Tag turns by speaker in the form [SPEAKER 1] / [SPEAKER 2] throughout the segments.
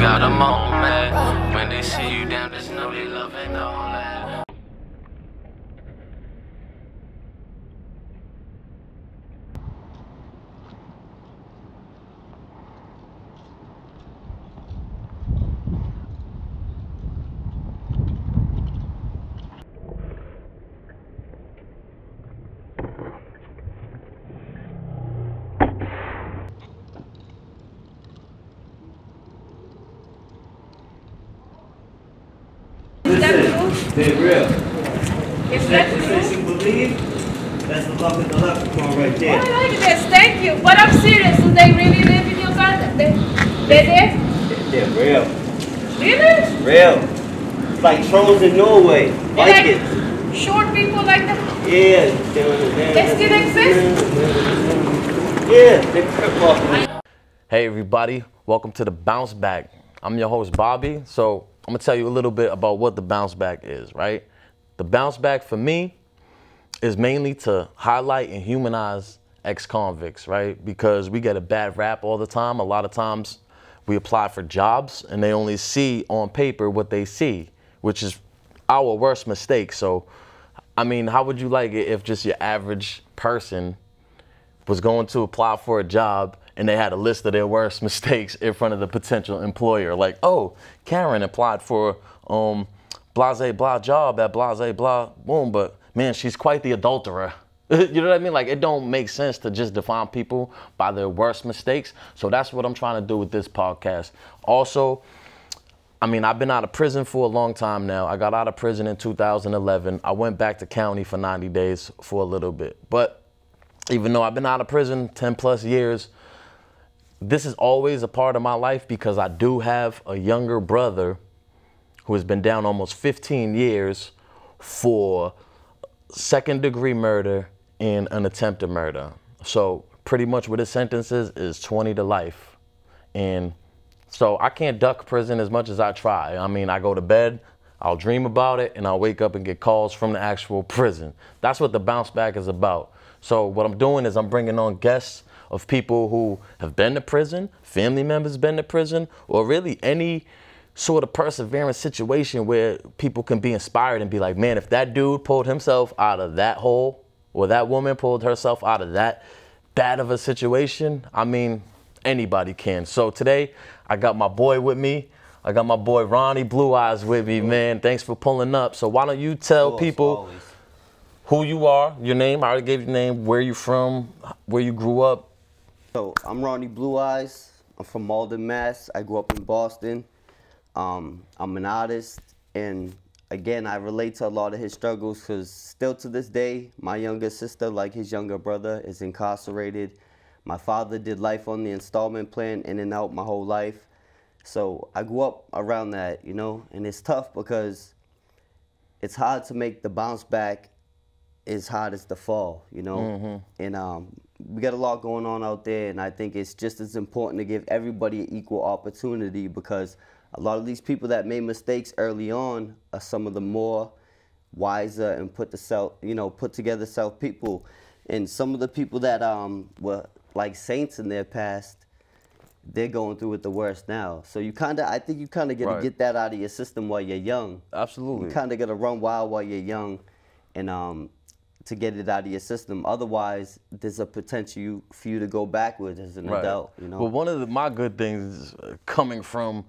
[SPEAKER 1] got a moment. When they see you down, just know they love and all that.
[SPEAKER 2] They're real.
[SPEAKER 3] Is that
[SPEAKER 2] If
[SPEAKER 3] true?
[SPEAKER 2] you believe, that's the love of the leprechaun right there.
[SPEAKER 3] I like this, thank you. But I'm serious, do they really live in Uganda? They're there?
[SPEAKER 2] They're real.
[SPEAKER 3] Really?
[SPEAKER 2] Real. It's like trolls in Norway.
[SPEAKER 3] They're
[SPEAKER 2] Vikings.
[SPEAKER 3] like short people like that?
[SPEAKER 2] Yeah.
[SPEAKER 3] They still exist?
[SPEAKER 2] Yeah, they crip off.
[SPEAKER 4] Hey everybody, welcome to the Bounce Back. I'm your host Bobby. So I'm gonna tell you a little bit about what the bounce back is, right? The bounce back for me is mainly to highlight and humanize ex-convicts, right? Because we get a bad rap all the time. A lot of times we apply for jobs and they only see on paper what they see, which is our worst mistake. So, I mean, how would you like it if just your average person was going to apply for a job and they had a list of their worst mistakes in front of the potential employer? Like, oh, Karen applied for blase blah job at blase blah boom, but man, she's quite the adulterer. You know what I mean? Like, it don't make sense to just define people by their worst mistakes. So that's what I'm trying to do with this podcast. Also, I mean, I've been out of prison for a long time now. I got out of prison in 2011. I went back to county for 90 days for a little bit. But even though I've been out of prison 10 plus years, this is always a part of my life because I do have a younger brother who has been down almost 15 years for second-degree murder and an attempted murder. So pretty much what his sentence is 20 to life. And so I can't duck prison as much as I try. I mean, I go to bed, I'll dream about it, and I'll wake up and get calls from the actual prison. That's what the bounce back is about. So what I'm doing is I'm bringing on guests of people who have been to prison, family members been to prison, or really any sort of perseverance situation where people can be inspired and be like, man, if that dude pulled himself out of that hole, or that woman pulled herself out of that bad of a situation, I mean, anybody can. So today, I got my boy with me. I got my boy Ronnie Blue Eyes with me, man. Thanks for pulling up. So why don't you tell people who you are, your name, I already gave you your name, where you from, where you grew up.
[SPEAKER 2] So I'm Ronnie Blue Eyes. I'm from Malden, Mass. I grew up in Boston. I'm an artist, and again, I relate to a lot of his struggles because still to this day, my younger sister, like his younger brother, is incarcerated. My father did life on the installment plan, in and out my whole life. So I grew up around that, you know, and it's tough because it's hard to make the bounce back as hard as the fall, you know. And we got a lot going on out there, and I think it's just as important to give everybody an equal opportunity because a lot of these people that made mistakes early on are some of the more wiser and put together self people. And some of the people that were like saints in their past, they're going through it the worst now. So I think you kind of get to get that out of your system while you're young.
[SPEAKER 4] Absolutely.
[SPEAKER 2] You kind of got to run wild while you're young, and to get it out of your system. Otherwise, there's a potential for you to go backwards as an adult. You know.
[SPEAKER 4] Well, one of my good things coming from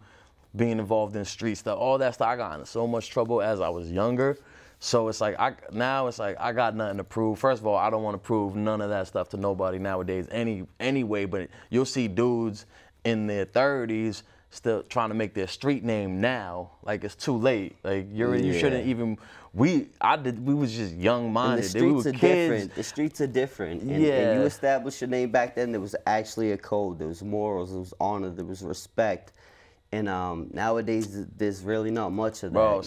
[SPEAKER 4] being involved in street stuff, all that stuff, I got in so much trouble as I was younger. So it's like, now it's like I got nothing to prove. First of all, I don't want to prove none of that stuff to nobody nowadays anyway, but you'll see dudes in their 30s still trying to make their street name now. Like, it's too late. Like, you shouldn't even, we was just young-minded.
[SPEAKER 2] The streets
[SPEAKER 4] we
[SPEAKER 2] are
[SPEAKER 4] kids.
[SPEAKER 2] different. The streets are different. And you established your name back then, there was actually a code. There was morals, there was honor, there was respect. And nowadays, there's really not much of that.
[SPEAKER 4] Bro,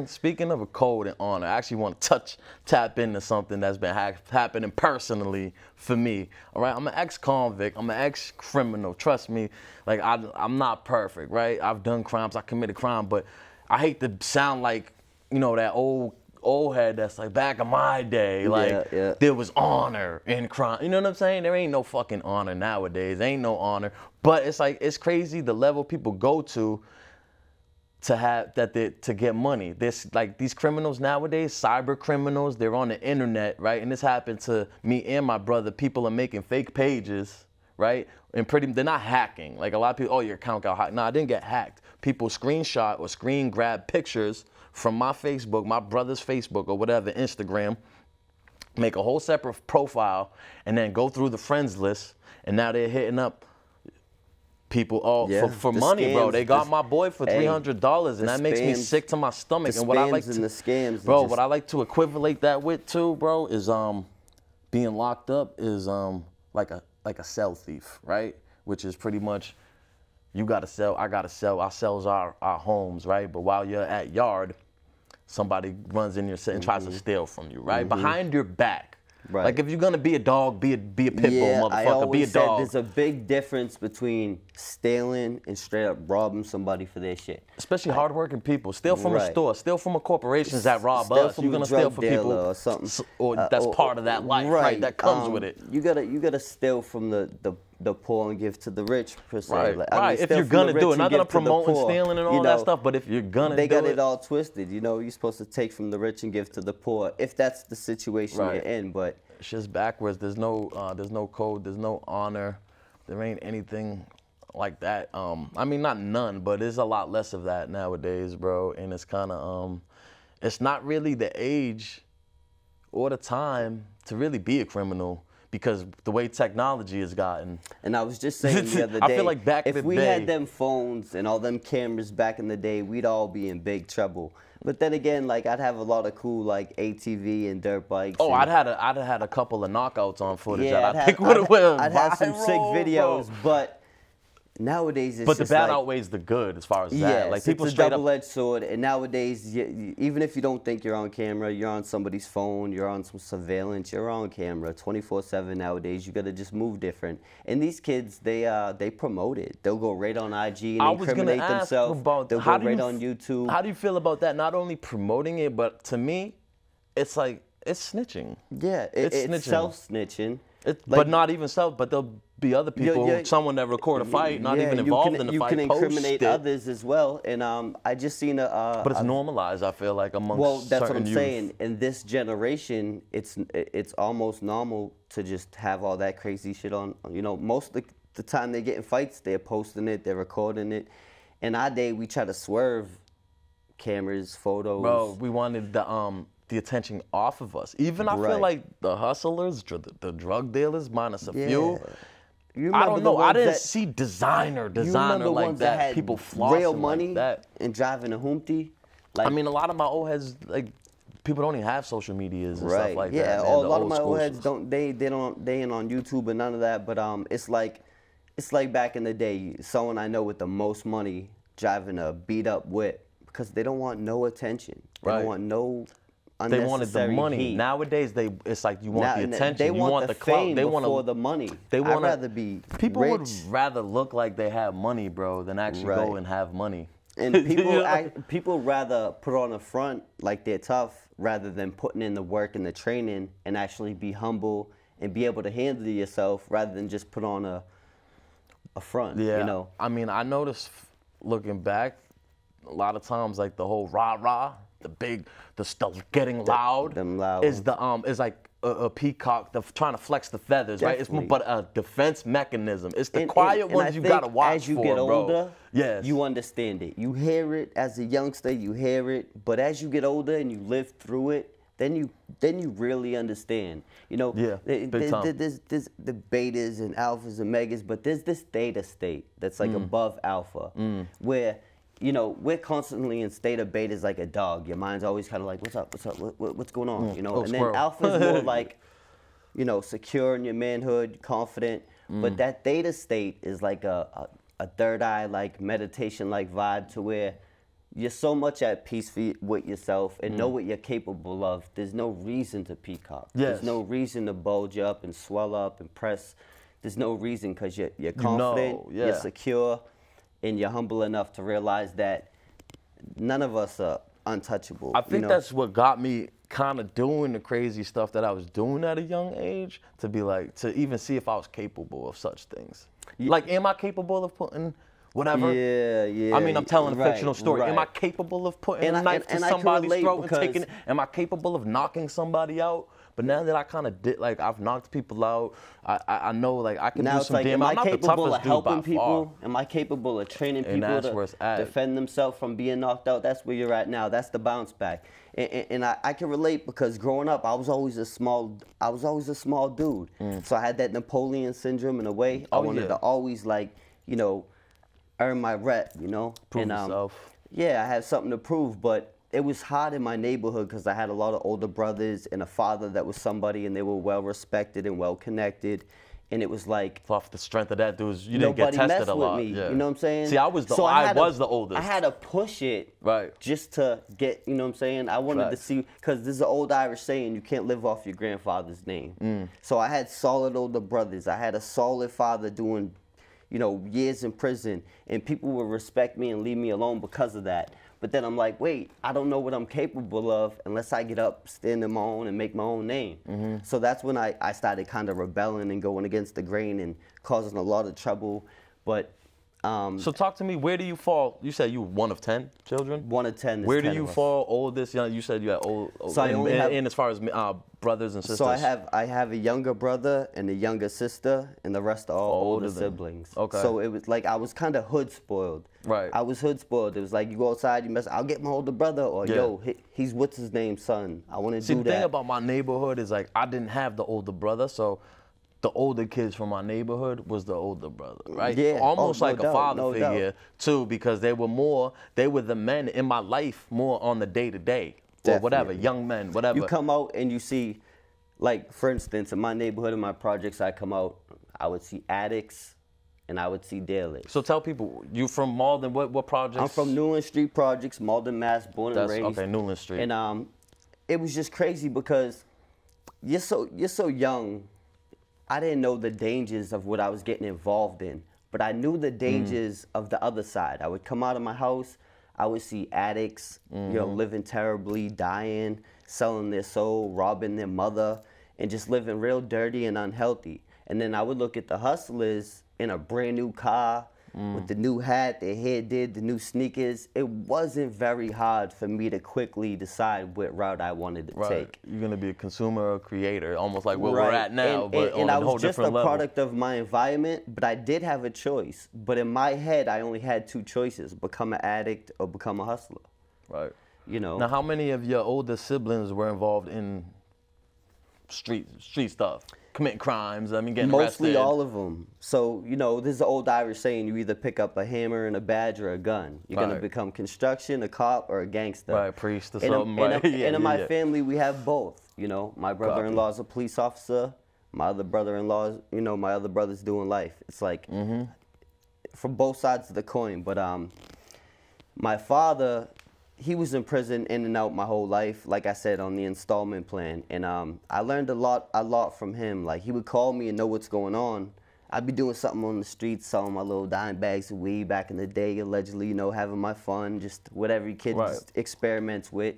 [SPEAKER 4] speaking of a code and honor, I actually want to tap into something that's been happening personally for me. All right, I'm an ex-convict. I'm an ex-criminal. Trust me, like I'm not perfect, right? I've done crimes. I committed crime, but I hate to sound like, you know, that old old head that's like, back in my day, like, there was honor in crime. You know what I'm saying? There ain't no fucking honor nowadays. Ain't no honor. But it's like, it's crazy the level people go to have to get money. This, like, these criminals nowadays, cyber criminals, they're on the internet, right? And this happened to me and my brother. People are making fake pages, right? And they're not hacking. Like, a lot of people, oh, your account got hacked. No, I didn't get hacked. People screenshot or screen grab pictures from my Facebook, my brother's Facebook or whatever, Instagram, make a whole separate profile, and then go through the friends list, and now they're hitting up people for money, scams, bro. They got my boy for $300, and that makes me sick to my stomach. And what I like to,
[SPEAKER 2] the scams,
[SPEAKER 4] bro, what I like to equivalate that with too, bro, is being locked up is like a cell thief, right? Which is pretty much, you gotta sell, I gotta sell. Our cells are our homes, right? But while you're at yard, somebody runs in your cell and tries to steal from you, right? Behind your back. Right. Like, if you're gonna be a dog, be a pit bull, motherfucker.
[SPEAKER 2] I always
[SPEAKER 4] be a dog.
[SPEAKER 2] There's a big difference between stealing and straight up robbing somebody for their shit.
[SPEAKER 4] Especially hardworking people. Steal from a store. Steal from a corporation that rob us. You're gonna steal from people
[SPEAKER 2] or something,
[SPEAKER 4] or that's part of that life, right? That comes with it.
[SPEAKER 2] You gotta steal from the poor and give to the rich, per se.
[SPEAKER 4] Right,
[SPEAKER 2] like,
[SPEAKER 4] right. If you're gonna do it, not gonna promote and stealing and all that stuff, but if you're gonna do it.
[SPEAKER 2] They got it all twisted, you know, you're supposed to take from the rich and give to the poor, if that's the situation you're in, but.
[SPEAKER 4] It's just backwards. There's no code, there's no honor, there ain't anything like that. I mean, not none, but there's a lot less of that nowadays, bro, and it's kinda, it's not really the age or the time to really be a criminal, because the way technology has gotten.
[SPEAKER 2] And I was just saying the other day,
[SPEAKER 4] I feel like back in the day,
[SPEAKER 2] if we had them phones and all them cameras back in the day, we'd all be in big trouble. But then again, like, I'd have a lot of cool, like, ATV and dirt bikes.
[SPEAKER 4] Oh, I'd had a couple of knockouts on footage that I think would have went
[SPEAKER 2] I'd have some sick videos, but nowadays it's
[SPEAKER 4] But the
[SPEAKER 2] just
[SPEAKER 4] bad
[SPEAKER 2] like,
[SPEAKER 4] outweighs the good as far as
[SPEAKER 2] yes,
[SPEAKER 4] that. Like, people
[SPEAKER 2] it's a
[SPEAKER 4] straight
[SPEAKER 2] double-edged sword, and nowadays, even if you don't think you're on camera, you're on somebody's phone, you're on some surveillance, you're on camera 24/7 nowadays. You gotta just move different. And these kids, they promote it. They'll go right on IG and incriminate themselves. They'll go right on YouTube.
[SPEAKER 4] How do you feel about that? Not only promoting it, but to me, it's like, it's snitching.
[SPEAKER 2] Yeah, it's self-snitching.
[SPEAKER 4] But not even self, but there'll be other people, someone that record a fight, not even involved in the fight,
[SPEAKER 2] you can incriminate others as well. And I just seen
[SPEAKER 4] but it's normalized, I feel like, amongst
[SPEAKER 2] well, that's what I'm
[SPEAKER 4] youth.
[SPEAKER 2] saying. In this generation, it's almost normal to just have all that crazy shit on. You know, most of the time they get in fights, they're posting it, they're recording it. In our day, we try to swerve cameras, photos.
[SPEAKER 4] Bro, we wanted the attention off of us. Even I feel like the hustlers, the drug dealers, minus a few. I don't know. I didn't see designer like that. People flossing
[SPEAKER 2] real money
[SPEAKER 4] like that
[SPEAKER 2] and driving a hoopty. Like,
[SPEAKER 4] I mean, a lot of my old heads, like, people don't even have social medias and stuff like that.
[SPEAKER 2] Yeah, a lot of my old heads don't. They ain't on YouTube and none of that. But it's like back in the day, someone I know with the most money driving a beat up whip because they don't want no attention. They don't want no.
[SPEAKER 4] They wanted the money.
[SPEAKER 2] Heat.
[SPEAKER 4] Nowadays, it's like you want the attention.
[SPEAKER 2] They want the
[SPEAKER 4] clout.
[SPEAKER 2] fame before the money.
[SPEAKER 4] They want
[SPEAKER 2] I'd rather be
[SPEAKER 4] people
[SPEAKER 2] rich.
[SPEAKER 4] would rather look like they have money, bro, than actually go and have money.
[SPEAKER 2] And people rather put on a front like they're tough rather than putting in the work and the training and actually be humble and be able to handle yourself rather than just put on a front.
[SPEAKER 4] Yeah.
[SPEAKER 2] You know.
[SPEAKER 4] I mean, I noticed looking back, a lot of times like the whole rah-rah, the stuff getting loud, is like a peacock trying to flex the feathers,
[SPEAKER 2] Definitely.
[SPEAKER 4] right? It's but a defense mechanism. It's the quiet ones you gotta watch
[SPEAKER 2] as you
[SPEAKER 4] for,
[SPEAKER 2] get
[SPEAKER 4] bro.
[SPEAKER 2] older,
[SPEAKER 4] yes.
[SPEAKER 2] you understand it. You hear it as a youngster, you hear it, but as you get older and you live through it, then you really understand. You know, there's the betas and alphas and megas, but there's this theta state that's like above alpha, where, you know, we're constantly in state of betas like a dog. Your mind's always kind of like, what's up, what's going on, you know? And then alpha's more like, you know, secure in your manhood, confident. But that theta state is like a third eye, like meditation, like vibe to where you're so much at peace with yourself and know what you're capable of. There's no reason to peacock. There's no reason to bulge up and swell up and press. There's no reason because you're confident, you're secure, and you're humble enough to realize that none of us are untouchable.
[SPEAKER 4] I think that's what got me kind of doing the crazy stuff that I was doing at a young age, to be like, to even see if I was capable of such things. Like, am I capable of putting whatever?
[SPEAKER 2] Yeah.
[SPEAKER 4] I mean, I'm telling a fictional story. Am I
[SPEAKER 2] Right.
[SPEAKER 4] capable of putting a knife to
[SPEAKER 2] and I can
[SPEAKER 4] somebody's
[SPEAKER 2] relate
[SPEAKER 4] throat and
[SPEAKER 2] because-
[SPEAKER 4] taking it? Am I capable of knocking somebody out? But now that I kind of did, like, I've knocked people out, I know, like, I can
[SPEAKER 2] Now
[SPEAKER 4] do
[SPEAKER 2] it's
[SPEAKER 4] some
[SPEAKER 2] like,
[SPEAKER 4] damage.
[SPEAKER 2] am I
[SPEAKER 4] I'm not the
[SPEAKER 2] capable of
[SPEAKER 4] toughest dude by
[SPEAKER 2] helping people?
[SPEAKER 4] far.
[SPEAKER 2] Am I capable of training people
[SPEAKER 4] that's where it's
[SPEAKER 2] to
[SPEAKER 4] at.
[SPEAKER 2] defend themselves from being knocked out? That's where you're at now. That's the bounce back. And I can relate because growing up, I was always a small dude. So I had that Napoleon syndrome in a way. I wanted to always, like, you know, earn my rep, you know?
[SPEAKER 4] Prove yourself.
[SPEAKER 2] Yeah, I had something to prove, but it was hard in my neighborhood because I had a lot of older brothers and a father that was somebody, and they were well respected and well connected. And it was like,
[SPEAKER 4] Off the strength of that, dudes, you didn't get
[SPEAKER 2] nobody
[SPEAKER 4] tested
[SPEAKER 2] messed
[SPEAKER 4] a lot.
[SPEAKER 2] with me.
[SPEAKER 4] Yeah.
[SPEAKER 2] You know what I'm saying?
[SPEAKER 4] See, I was the oldest.
[SPEAKER 2] I had to push it,
[SPEAKER 4] Right.
[SPEAKER 2] just to get, you know what I'm saying? I wanted
[SPEAKER 4] Facts.
[SPEAKER 2] to see, because there's an old Irish saying, you can't live off your grandfather's name. So I had solid older brothers. I had a solid father doing, you know, years in prison, and people would respect me and leave me alone because of that. But then I'm like, wait, I don't know what I'm capable of unless I get up, stand on my own, and make my own name. So that's when I started kind of rebelling and going against the grain and causing a lot of trouble. But
[SPEAKER 4] So talk to me, where do you fall? You said you were one of 10 children?
[SPEAKER 2] 1 of 10 is
[SPEAKER 4] Where do
[SPEAKER 2] 10
[SPEAKER 4] you
[SPEAKER 2] of us.
[SPEAKER 4] fall oldest? You know, you said you had old,
[SPEAKER 2] So I only have-
[SPEAKER 4] and as far as brothers and sisters.
[SPEAKER 2] So I have a younger brother and a younger sister, and the rest are all older
[SPEAKER 4] than-
[SPEAKER 2] siblings.
[SPEAKER 4] Okay.
[SPEAKER 2] So it was like I was kind of hood spoiled.
[SPEAKER 4] Right.
[SPEAKER 2] I was hood spoiled. It was like, you go outside, you mess, I'll get my older brother, or
[SPEAKER 4] Yeah.
[SPEAKER 2] yo, he's what's his name, son. I want to
[SPEAKER 4] See,
[SPEAKER 2] do
[SPEAKER 4] the
[SPEAKER 2] that.
[SPEAKER 4] thing about my neighborhood is, like, I didn't have the older brother, so the older kids from my neighborhood was the older brother, right?
[SPEAKER 2] Yeah.
[SPEAKER 4] Almost
[SPEAKER 2] Oh,
[SPEAKER 4] like
[SPEAKER 2] no
[SPEAKER 4] a
[SPEAKER 2] doubt,
[SPEAKER 4] father
[SPEAKER 2] no
[SPEAKER 4] figure, too, because they were the men in my life more on the day-to-day, or whatever,
[SPEAKER 2] Definitely.
[SPEAKER 4] young men, whatever.
[SPEAKER 2] You come out and you see, like, for instance, in my neighborhood, in my projects, I come out, I would see addicts, and I would see dealers.
[SPEAKER 4] So tell people, you from Malden, what projects?
[SPEAKER 2] I'm from Newland Street Projects, Malden, Mass, born and raised.
[SPEAKER 4] Okay, Newland Street.
[SPEAKER 2] And it was just crazy because you're so young. I didn't know the dangers of what I was getting involved in, but I knew the dangers of the other side. I would come out of my house, I would see addicts, you know, living terribly, dying, selling their soul, robbing their mother, and just living real dirty and unhealthy. And then I would look at the hustlers in a brand new car, with the new hat, their hair did, the new sneakers. It wasn't very hard for me to quickly decide what route I wanted to take.
[SPEAKER 4] You're gonna be a consumer or creator, almost like where we're at now, but on
[SPEAKER 2] I
[SPEAKER 4] a whole
[SPEAKER 2] was just a
[SPEAKER 4] different level.
[SPEAKER 2] product of my environment, but I did have a choice. But in my head, I only had 2 choices: become an addict or become a hustler.
[SPEAKER 4] Right.
[SPEAKER 2] You know.
[SPEAKER 4] Now, how many of your older siblings were involved in street stuff, committing crimes? I mean, getting
[SPEAKER 2] Mostly
[SPEAKER 4] arrested.
[SPEAKER 2] all of them. So, you know, there's an old Irish saying, you either pick up a hammer and a badge or a gun. You're going to
[SPEAKER 4] Right.
[SPEAKER 2] become construction, a cop, or a gangster.
[SPEAKER 4] Right, priest or
[SPEAKER 2] And
[SPEAKER 4] something,
[SPEAKER 2] in,
[SPEAKER 4] right?
[SPEAKER 2] and in my family, we have both. You know, my brother-in-law is
[SPEAKER 4] Copy.
[SPEAKER 2] a police officer. My other brother-in-law, you know, my other brother's doing life. It's like from both sides of the coin. But my father, he was in prison in and out my whole life, like I said, on the installment plan. And I learned a lot from him. Like, he would call me and know what's going on. I'd be doing something on the streets, selling my little dime bags of weed back in the day, allegedly, you know, having my fun, just what every kid
[SPEAKER 4] Right.
[SPEAKER 2] just experiments with.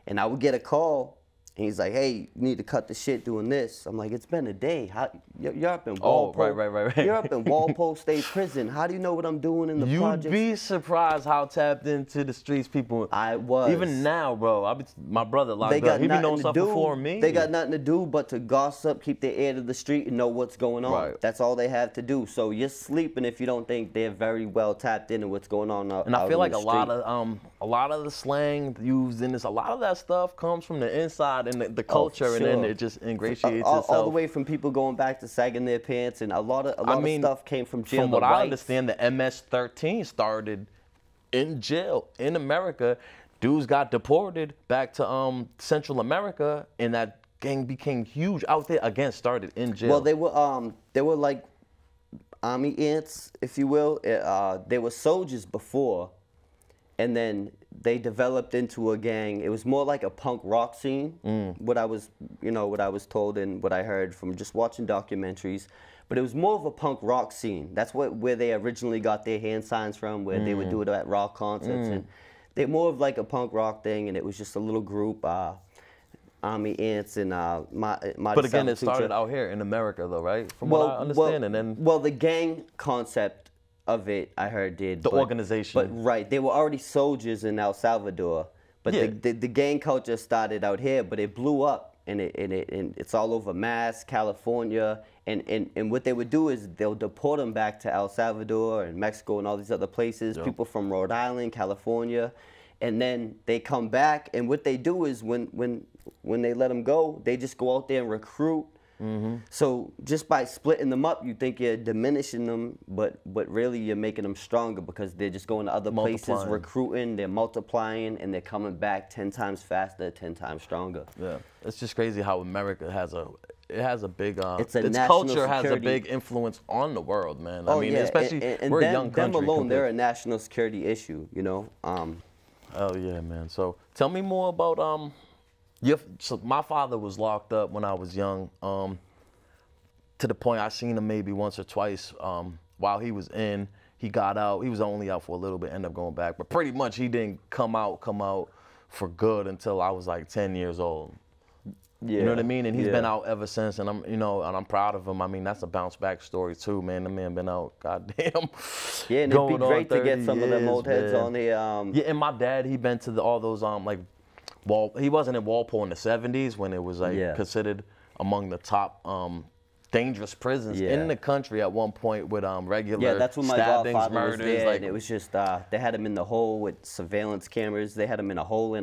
[SPEAKER 2] And I would get a call, and he's like, hey, you need to cut the shit doing this. I'm like, it's been a day. You're up in Walpole.
[SPEAKER 4] right.
[SPEAKER 2] You're up in Walpole State Prison. How do you know what I'm doing in the
[SPEAKER 4] You'd
[SPEAKER 2] projects?
[SPEAKER 4] be surprised how tapped into the streets people.
[SPEAKER 2] I was.
[SPEAKER 4] Even now, bro. My brother locked
[SPEAKER 2] They
[SPEAKER 4] up.
[SPEAKER 2] got
[SPEAKER 4] He be
[SPEAKER 2] nothing
[SPEAKER 4] knowing
[SPEAKER 2] to
[SPEAKER 4] stuff
[SPEAKER 2] do.
[SPEAKER 4] before me.
[SPEAKER 2] They got nothing to do but to gossip, keep their ear to the street, and know what's going on.
[SPEAKER 4] Right.
[SPEAKER 2] That's all they have to do. So you're sleeping if you don't think they're very well tapped into what's going on out
[SPEAKER 4] And I feel like
[SPEAKER 2] in
[SPEAKER 4] a
[SPEAKER 2] the
[SPEAKER 4] lot of the slang used in this, a lot of that stuff comes from the inside and the culture, and then
[SPEAKER 2] sure.
[SPEAKER 4] it just ingratiates
[SPEAKER 2] all
[SPEAKER 4] itself.
[SPEAKER 2] the way from people going back to sagging their pants, and a lot of stuff came from jail.
[SPEAKER 4] From what
[SPEAKER 2] the
[SPEAKER 4] I
[SPEAKER 2] rights.
[SPEAKER 4] understand, the MS-13 started in jail in America. Dudes got deported back to Central America, and that gang became huge out there. Again, started in jail.
[SPEAKER 2] Well, they were like army ants, if you will. They were soldiers before, and then they developed into a gang. It was more like a punk rock scene. What I was told and what I heard from just watching documentaries. But it was more of a punk rock scene. That's where they originally got their hand signs from, where they would do it at rock concerts. And they're more of like a punk rock thing, and it was just a little group, Army Ants and
[SPEAKER 4] But again, it started out here in America, though, right? From what I understand, and then
[SPEAKER 2] well, the gang concept of it, I heard did
[SPEAKER 4] the organization.
[SPEAKER 2] But right, they were already soldiers in El Salvador, but the gang culture started out here, but it blew up, and it's all over Mass, California, and what they would do is they'll deport them back to El Salvador and Mexico and all these other places.
[SPEAKER 4] Yep.
[SPEAKER 2] People from Rhode Island, California, and then they come back, and what they do is when they let them go, they just go out there and recruit. So just by splitting them up, you think you're diminishing them, but really you're making them stronger because they're just going to other places, recruiting, they're multiplying, and they're coming back 10 times faster, 10 times stronger.
[SPEAKER 4] Yeah, it's just crazy how America has a big
[SPEAKER 2] its
[SPEAKER 4] culture has a big influence on the world, man. I mean, especially
[SPEAKER 2] and
[SPEAKER 4] we're a young country.
[SPEAKER 2] Them alone, they're a national security issue, you know.
[SPEAKER 4] Oh yeah, man. So tell me more about so my father was locked up when I was young, to the point I seen him maybe once or twice while he was in. He got out. He was only out for a little bit, ended up going back. But pretty much he didn't come out for good until I was like 10 years old. Yeah. You know what I mean? And he's been out ever since, and I'm proud of him. I mean, that's a bounce back story too, man. The man been out, goddamn.
[SPEAKER 2] Yeah, and it'd be great to get some of them old heads on here.
[SPEAKER 4] Yeah, and my dad, he been to all those he wasn't in Walpole in the 70s when it was like considered among the top dangerous prisons in the country at one point with regular
[SPEAKER 2] that's when my
[SPEAKER 4] stabbings,
[SPEAKER 2] godfather
[SPEAKER 4] murders.
[SPEAKER 2] Was there,
[SPEAKER 4] like,
[SPEAKER 2] and it was just they had him in the hole with surveillance cameras. They had him in a hole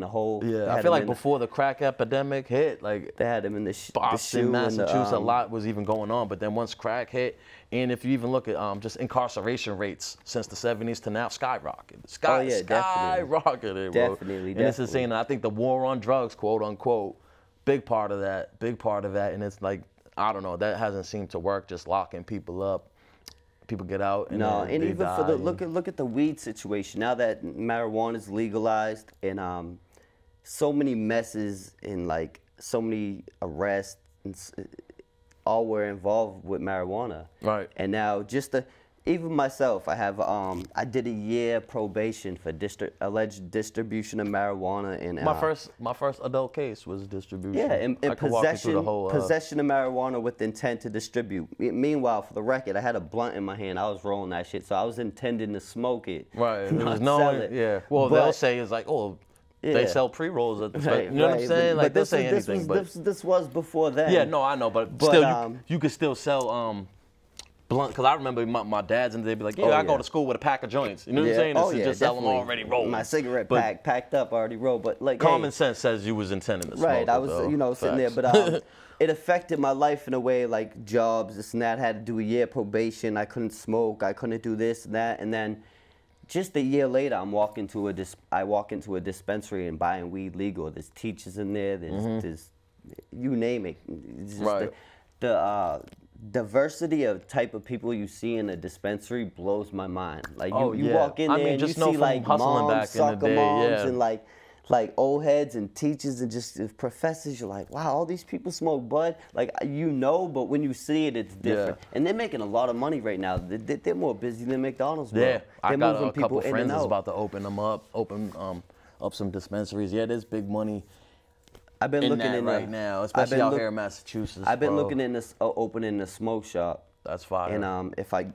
[SPEAKER 4] Yeah, I feel like before the crack epidemic hit, like
[SPEAKER 2] they had him in the
[SPEAKER 4] Boston, Massachusetts, a lot was even going on. But then once crack hit, and if you even look at just incarceration rates since the 70s to now, skyrocketed. Skyrocketed, bro.
[SPEAKER 2] Definitely.
[SPEAKER 4] And it's insane. And I think the war on drugs, quote unquote, big part of that. And it's like, I don't know, that hasn't seemed to work, just locking people up. People get out and
[SPEAKER 2] and even for the look at the weed situation. Now that marijuana is legalized, and so many messes and like so many arrests, and all were involved with marijuana.
[SPEAKER 4] Right.
[SPEAKER 2] And now even myself, I did a year probation for alleged distribution of marijuana. And
[SPEAKER 4] my first adult case was distribution.
[SPEAKER 2] Yeah, and possession of marijuana with intent to distribute. Meanwhile, for the record, I had a blunt in my hand. I was rolling that shit, so I was intending to smoke it.
[SPEAKER 4] Right.
[SPEAKER 2] Not sell it.
[SPEAKER 4] Yeah. Well, they'll say it's like, they sell pre-rolls at the you know what I'm saying? Like, they'll say anything.
[SPEAKER 2] This was before then.
[SPEAKER 4] Yeah, no, I know, but still, you could still sell blunt, because I remember my dad's, and they'd be like, I go to school with a pack of joints. You know what I'm saying? This is just sell them already rolled.
[SPEAKER 2] My cigarette pack packed up, already rolled. But like,
[SPEAKER 4] common sense says you was intending to smoke.
[SPEAKER 2] Right, I was, sitting there, but it affected my life in a way, like jobs, this and that. I had to do a year probation. I couldn't smoke. I couldn't do this and that, and then just a year later, I walk into a dispensary and buying weed legal. There's teachers in there. There's you name it. It's just the diversity of type of people you see in a dispensary blows my mind. Like you walk in there and you see like moms, soccer moms, and like old heads and teachers and just professors. You're like, wow, all these people smoke bud. Like, but when you see it, it's different. And they're making a lot of money right now. They're more busy than McDonald's. Bro.
[SPEAKER 4] Yeah, I got
[SPEAKER 2] moving
[SPEAKER 4] a couple
[SPEAKER 2] people
[SPEAKER 4] friends that's about to open up some dispensaries. Yeah, there's big money.
[SPEAKER 2] I've been looking in
[SPEAKER 4] right now, especially out here in Massachusetts.
[SPEAKER 2] I've been looking in this opening a smoke shop.
[SPEAKER 4] That's fire.
[SPEAKER 2] And if I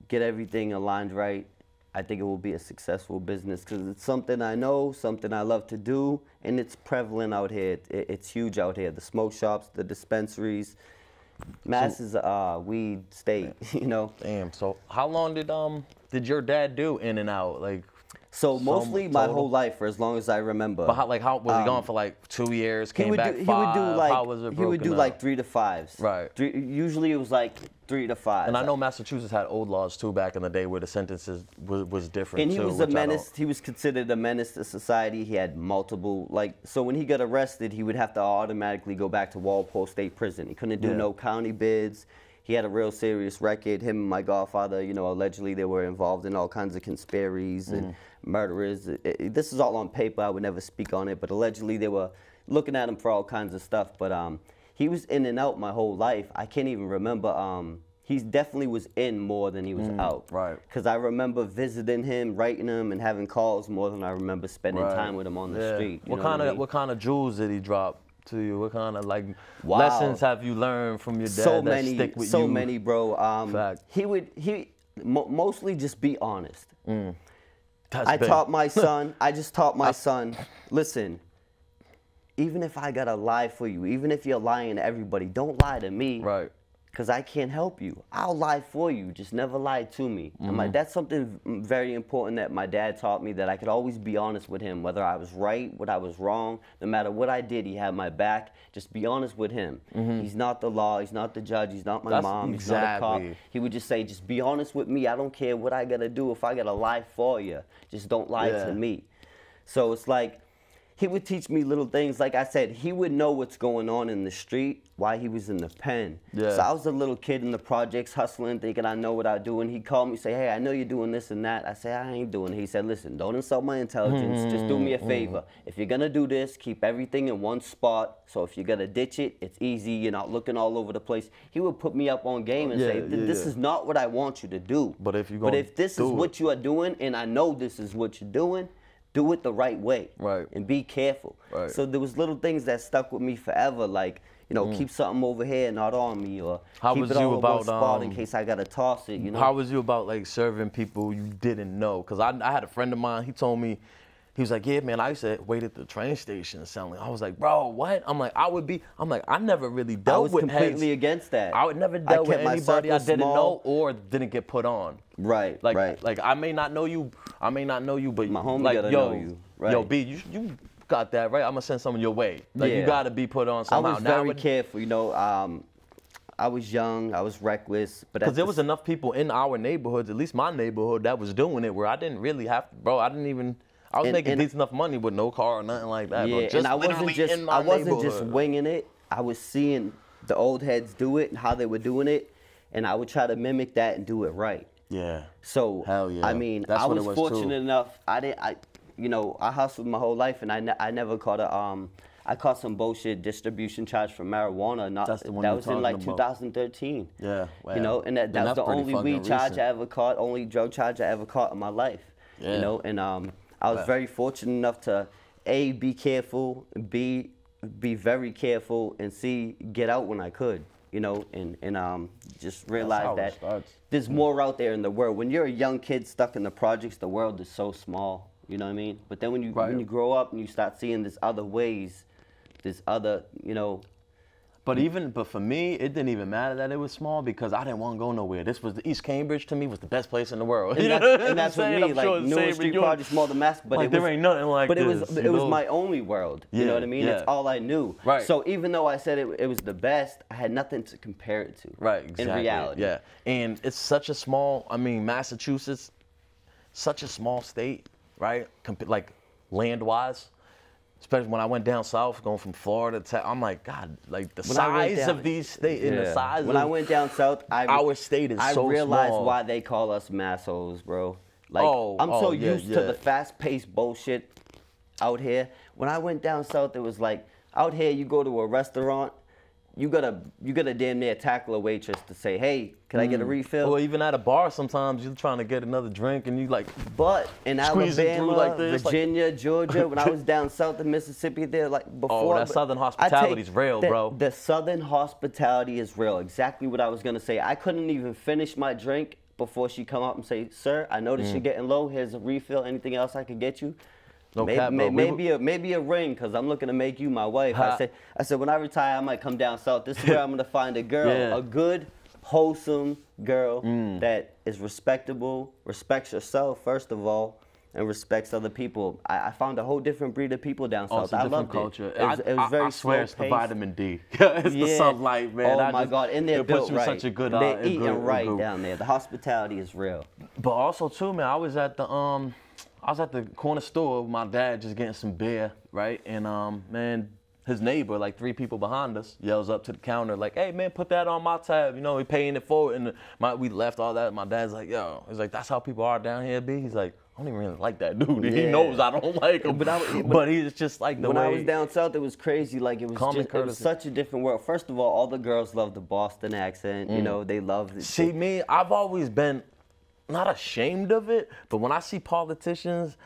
[SPEAKER 2] get everything aligned right, I think it will be a successful business because it's something I know, something I love to do, and it's prevalent out here. It's huge out here. The smoke shops, the dispensaries. Mass is a weed state,
[SPEAKER 4] Damn. So how long did your dad do in and out? Like,
[SPEAKER 2] so mostly my whole life, for as long as I remember.
[SPEAKER 4] But how was he gone for like 2 years? Came back 5? How was it broken
[SPEAKER 2] He would do like 3 to 5s.
[SPEAKER 4] Right.
[SPEAKER 2] Usually it was like 3 to 5.
[SPEAKER 4] And I know Massachusetts had old laws too back in the day where the sentences was different.
[SPEAKER 2] And he was a menace. He was considered a menace to society. He had multiple so when he got arrested, he would have to automatically go back to Walpole State Prison. He couldn't do no county bids. He had a real serious record. Him and my godfather, allegedly they were involved in all kinds of conspiracies and murderers. This is all on paper. I would never speak on it, but allegedly they were looking at him for all kinds of stuff. But he was in and out my whole life. I can't even remember. he definitely was in more than he was out.
[SPEAKER 4] Right.
[SPEAKER 2] Because I remember visiting him, writing him, and having calls more than I remember spending time with him on the street.
[SPEAKER 4] What kind of jewels did he drop to you? What kind of like
[SPEAKER 2] Wow.
[SPEAKER 4] lessons have you learned from your dad
[SPEAKER 2] So
[SPEAKER 4] that
[SPEAKER 2] many,
[SPEAKER 4] stick with
[SPEAKER 2] so
[SPEAKER 4] you?
[SPEAKER 2] many, bro.
[SPEAKER 4] Fact.
[SPEAKER 2] He mostly just be honest.
[SPEAKER 4] That's
[SPEAKER 2] I
[SPEAKER 4] big.
[SPEAKER 2] taught my son, I just taught my son, listen, even if I gotta lie for you, even if you're lying to everybody, don't lie to me.
[SPEAKER 4] Right.
[SPEAKER 2] Because I can't help you. I'll lie for you, just never lie to me. And that's something very important that my dad taught me, that I could always be honest with him, whether I was right, whether I was wrong, no matter what I did, he had my back. Just be honest with him. He's not the law, he's not the judge, he's not my mom, he's not a cop. He would just say, just be honest with me. I don't care what I gotta do. If I gotta lie for you, just don't lie to me. So it's like, he would teach me little things. Like I said, he would know what's going on in the street while he was in the pen.
[SPEAKER 4] Yeah.
[SPEAKER 2] So I was a little kid in the projects hustling, thinking I know what I do. And he'd call me, say, hey, I know you're doing this and that. I say, I ain't doing it. He said, listen, don't insult my intelligence. Just do me a favor. If you're going to do this, keep everything in one spot. So if you're going to ditch it, it's easy. You're not looking all over the place. He would put me up on game and say, this is not what I want you to do.
[SPEAKER 4] But if
[SPEAKER 2] this is what you are doing, and I know this is what you're doing, do it the right way.
[SPEAKER 4] Right.
[SPEAKER 2] And be careful.
[SPEAKER 4] Right.
[SPEAKER 2] So there was little things that stuck with me forever, like, you know, keep something over here, not on me, or keep it all in one spot in case I gotta toss it, you know?
[SPEAKER 4] How was you about like serving people you didn't know? Because I had a friend of mine, he told me, he was like, yeah, man, I used to wait at the train station and something. I was like, bro, what? I'm like, I never really dealt with
[SPEAKER 2] I was completely against that.
[SPEAKER 4] I would never dealt with anybody I didn't know or didn't get put on.
[SPEAKER 2] Right,
[SPEAKER 4] like, Like, I may not know you, but
[SPEAKER 2] my homie
[SPEAKER 4] like,
[SPEAKER 2] gotta know you. Right.
[SPEAKER 4] Yo, B, you got that, right? I'm gonna send someone your way. Like, you gotta be put on somehow.
[SPEAKER 2] I was very careful, you know. I was young, I was reckless, but
[SPEAKER 4] because there was enough people in our neighborhoods, at least my neighborhood, that was doing it where I didn't really have to, bro. I was making decent enough money with no car or nothing like that.
[SPEAKER 2] Yeah,
[SPEAKER 4] bro.
[SPEAKER 2] and I wasn't just winging it. I was seeing the old heads do it and how they were doing it, and I would try to mimic that and do it right.
[SPEAKER 4] Yeah.
[SPEAKER 2] So
[SPEAKER 4] hell yeah.
[SPEAKER 2] I mean, I was fortunate enough. You know, I hustled my whole life, and I never caught I caught some bullshit distribution charge for marijuana.
[SPEAKER 4] That's the one
[SPEAKER 2] that was in like
[SPEAKER 4] about.
[SPEAKER 2] 2013.
[SPEAKER 4] Yeah. Wow.
[SPEAKER 2] You know, and that was the only weed charge I ever caught, only drug charge I ever caught in my life.
[SPEAKER 4] Yeah.
[SPEAKER 2] You know, and I was very fortunate enough to A, be careful, B, be very careful, and C, get out when I could. You know, and just realize that there's more out there in the world. When you're a young kid stuck in the projects, the world is so small. You know what I mean? But then when you grow up and you start seeing this other ways, this other, you know.
[SPEAKER 4] But for me, it didn't even matter that it was small because I didn't want to go nowhere. This was the East Cambridge to me was the best place in the world.
[SPEAKER 2] And that's what me, like Newer Street Project, small the mess, but
[SPEAKER 4] like, there ain't nothing like this.
[SPEAKER 2] But it was my only world. You know what I mean? It's all I knew.
[SPEAKER 4] Right.
[SPEAKER 2] So even though I said it was the best, I had nothing to compare it to.
[SPEAKER 4] Right. Exactly.
[SPEAKER 2] In reality.
[SPEAKER 4] Yeah. And it's such a small. I mean, Massachusetts, such a small state, right? Like land-wise. Especially when I went down south, going from Florida to, I'm like, God, like the size of these states, and the size
[SPEAKER 2] when I went down south,
[SPEAKER 4] our state is so small.
[SPEAKER 2] I realized why they call us massholes, bro. Like, I'm so used to the fast-paced bullshit out here. When I went down south, it was like, out here, you go to a restaurant, you gotta damn near tackle a waitress to say, hey, can I get a refill?
[SPEAKER 4] Or even at a bar, sometimes you're trying to get another drink and you like.
[SPEAKER 2] But in Alabama,
[SPEAKER 4] like this,
[SPEAKER 2] Virginia, Georgia, when I was down south in Mississippi, there like before.
[SPEAKER 4] Oh, that Southern hospitality is real, bro.
[SPEAKER 2] The Southern hospitality is real. Exactly what I was gonna say. I couldn't even finish my drink before she come up and say, sir, I noticed you're getting low. Here's a refill. Anything else I could get you?
[SPEAKER 4] No cap, bro.
[SPEAKER 2] Maybe a ring, cause I'm looking to make you my wife. I said when I retire, I might come down south. This is where I'm gonna find a girl, a good, wholesome girl that is respectable, respects herself first of all, and respects other people. I found a whole different breed of people down south. I loved
[SPEAKER 4] culture.
[SPEAKER 2] It was very
[SPEAKER 4] I swear it's the
[SPEAKER 2] slow-paced.
[SPEAKER 4] vitamin D. It's the sunlight, man.
[SPEAKER 2] Oh my God, and they're built right.
[SPEAKER 4] Such a good,
[SPEAKER 2] they're eating right down there. The hospitality is real.
[SPEAKER 4] But also too, man, I was at the corner store with my dad just getting some beer, right? And man, his neighbor, like 3 people behind us, yells up to the counter like, "Hey man, put that on my tab." You know, we paying it forward, and we left all that. My dad's like, "Yo," he's like, "That's how people are down here, B." He's like, "I don't even really like that dude. He knows I don't like him, but he's just like the
[SPEAKER 2] when
[SPEAKER 4] way."
[SPEAKER 2] I was down south, it was crazy. Like it was such a different world. First of all the girls love the Boston accent. You know, they love it.
[SPEAKER 4] See, me, I've always been not ashamed of it, but when I see politicians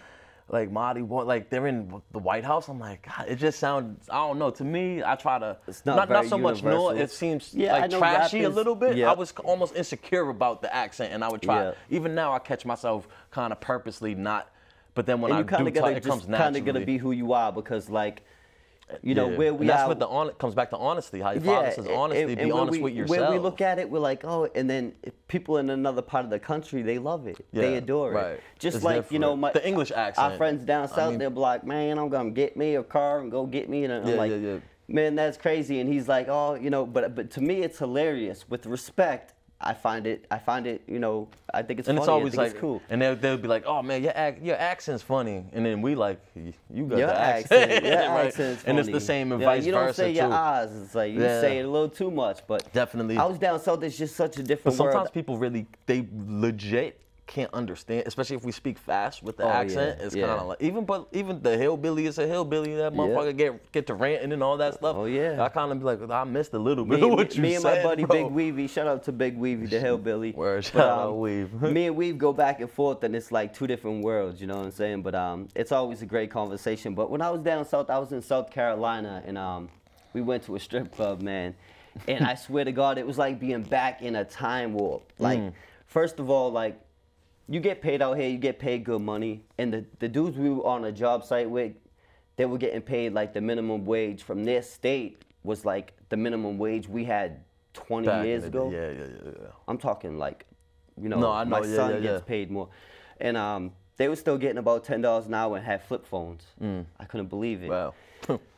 [SPEAKER 4] like Marty, like they're in the White House, I'm like, God, it just sounds, I don't know. To me, I try to,
[SPEAKER 2] it's not
[SPEAKER 4] so much, no, it seems like trashy a little bit. I was almost insecure about the accent, and I would try, even now I catch myself kind of purposely not, but then when I do talk, it comes naturally.
[SPEAKER 2] Kind of gonna be who you are, because like, you know, where we
[SPEAKER 4] and that's
[SPEAKER 2] are.
[SPEAKER 4] What it comes back to honesty. How your father says honesty, be honest with yourself.
[SPEAKER 2] Where we look at it, we're like, oh, and then people in another part of the country, they love it. They adore it. Just it's like, different. You know,
[SPEAKER 4] the English accent.
[SPEAKER 2] Our friends down south, they'll be like, man, I'm gonna get me a car and go get me. And I'm like, man, that's crazy. And he's like, oh, you know, but to me, it's hilarious. With respect, I find it, you know, I think it's funny.
[SPEAKER 4] It's always
[SPEAKER 2] it's cool.
[SPEAKER 4] And they'll be like, oh man, your accent's funny. And then we like, you got
[SPEAKER 2] your
[SPEAKER 4] the accent.
[SPEAKER 2] Your accent's funny.
[SPEAKER 4] And it's the same and vice versa.
[SPEAKER 2] You don't say your eyes. It's like you say it a little too much. But
[SPEAKER 4] definitely.
[SPEAKER 2] I was down south. It's just such a different
[SPEAKER 4] world. Sometimes
[SPEAKER 2] world.
[SPEAKER 4] people really, they legit can't understand, especially if we speak fast with the accent. It's kind of like even the hillbilly is a hillbilly. That motherfucker get to ranting and all that stuff.
[SPEAKER 2] Oh yeah.
[SPEAKER 4] I kind of be like, I missed a little bit of what you said.
[SPEAKER 2] Me and my buddy Big Weavy. Shout out to Big Weavy, the hillbilly.
[SPEAKER 4] Word, shout out Weave.
[SPEAKER 2] Me and Weave go back and forth, and it's like 2 different worlds. You know what I'm saying? But it's always a great conversation. But when I was down south, I was in South Carolina, and we went to a strip club, man. And I swear to God, it was like being back in a time warp. Like, first of all, like, you get paid out here, you get paid good money. And the dudes we were on a job site with, they were getting paid like the minimum wage from their state was like the minimum wage we had 20 years ago.
[SPEAKER 4] Yeah.
[SPEAKER 2] I'm talking like, you know, my son gets paid more. And they were still getting about $10 an hour and had flip phones. I couldn't believe it.
[SPEAKER 4] Wow.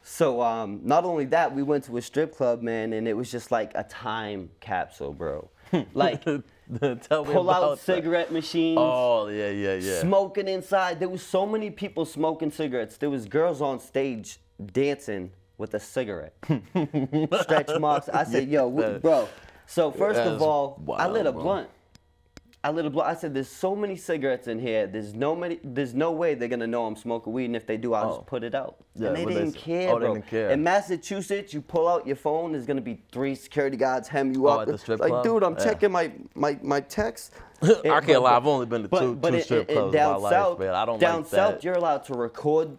[SPEAKER 2] So not only that, we went to a strip club, man, and it was just like a time capsule, bro. Like, pull out cigarette machines.
[SPEAKER 4] Oh, yeah.
[SPEAKER 2] Smoking inside. There was so many people smoking cigarettes. There was girls on stage dancing with a cigarette. Stretch marks. I said, yo, bro. So first of all, I lit a blunt. I said, there's so many cigarettes in here. There's no way they're gonna know I'm smoking weed, and if they do, I'll just put it out.
[SPEAKER 4] Yeah,
[SPEAKER 2] and they didn't care, bro.
[SPEAKER 4] They didn't care.
[SPEAKER 2] In Massachusetts, you pull out your phone, there's gonna be 3 security guards hem you up.
[SPEAKER 4] At the strip
[SPEAKER 2] like,
[SPEAKER 4] club?
[SPEAKER 2] dude, I'm checking my text.
[SPEAKER 4] I can't lie. I've only been to two strip clubs in my life, man. I don't like that.
[SPEAKER 2] Down south, you're allowed to record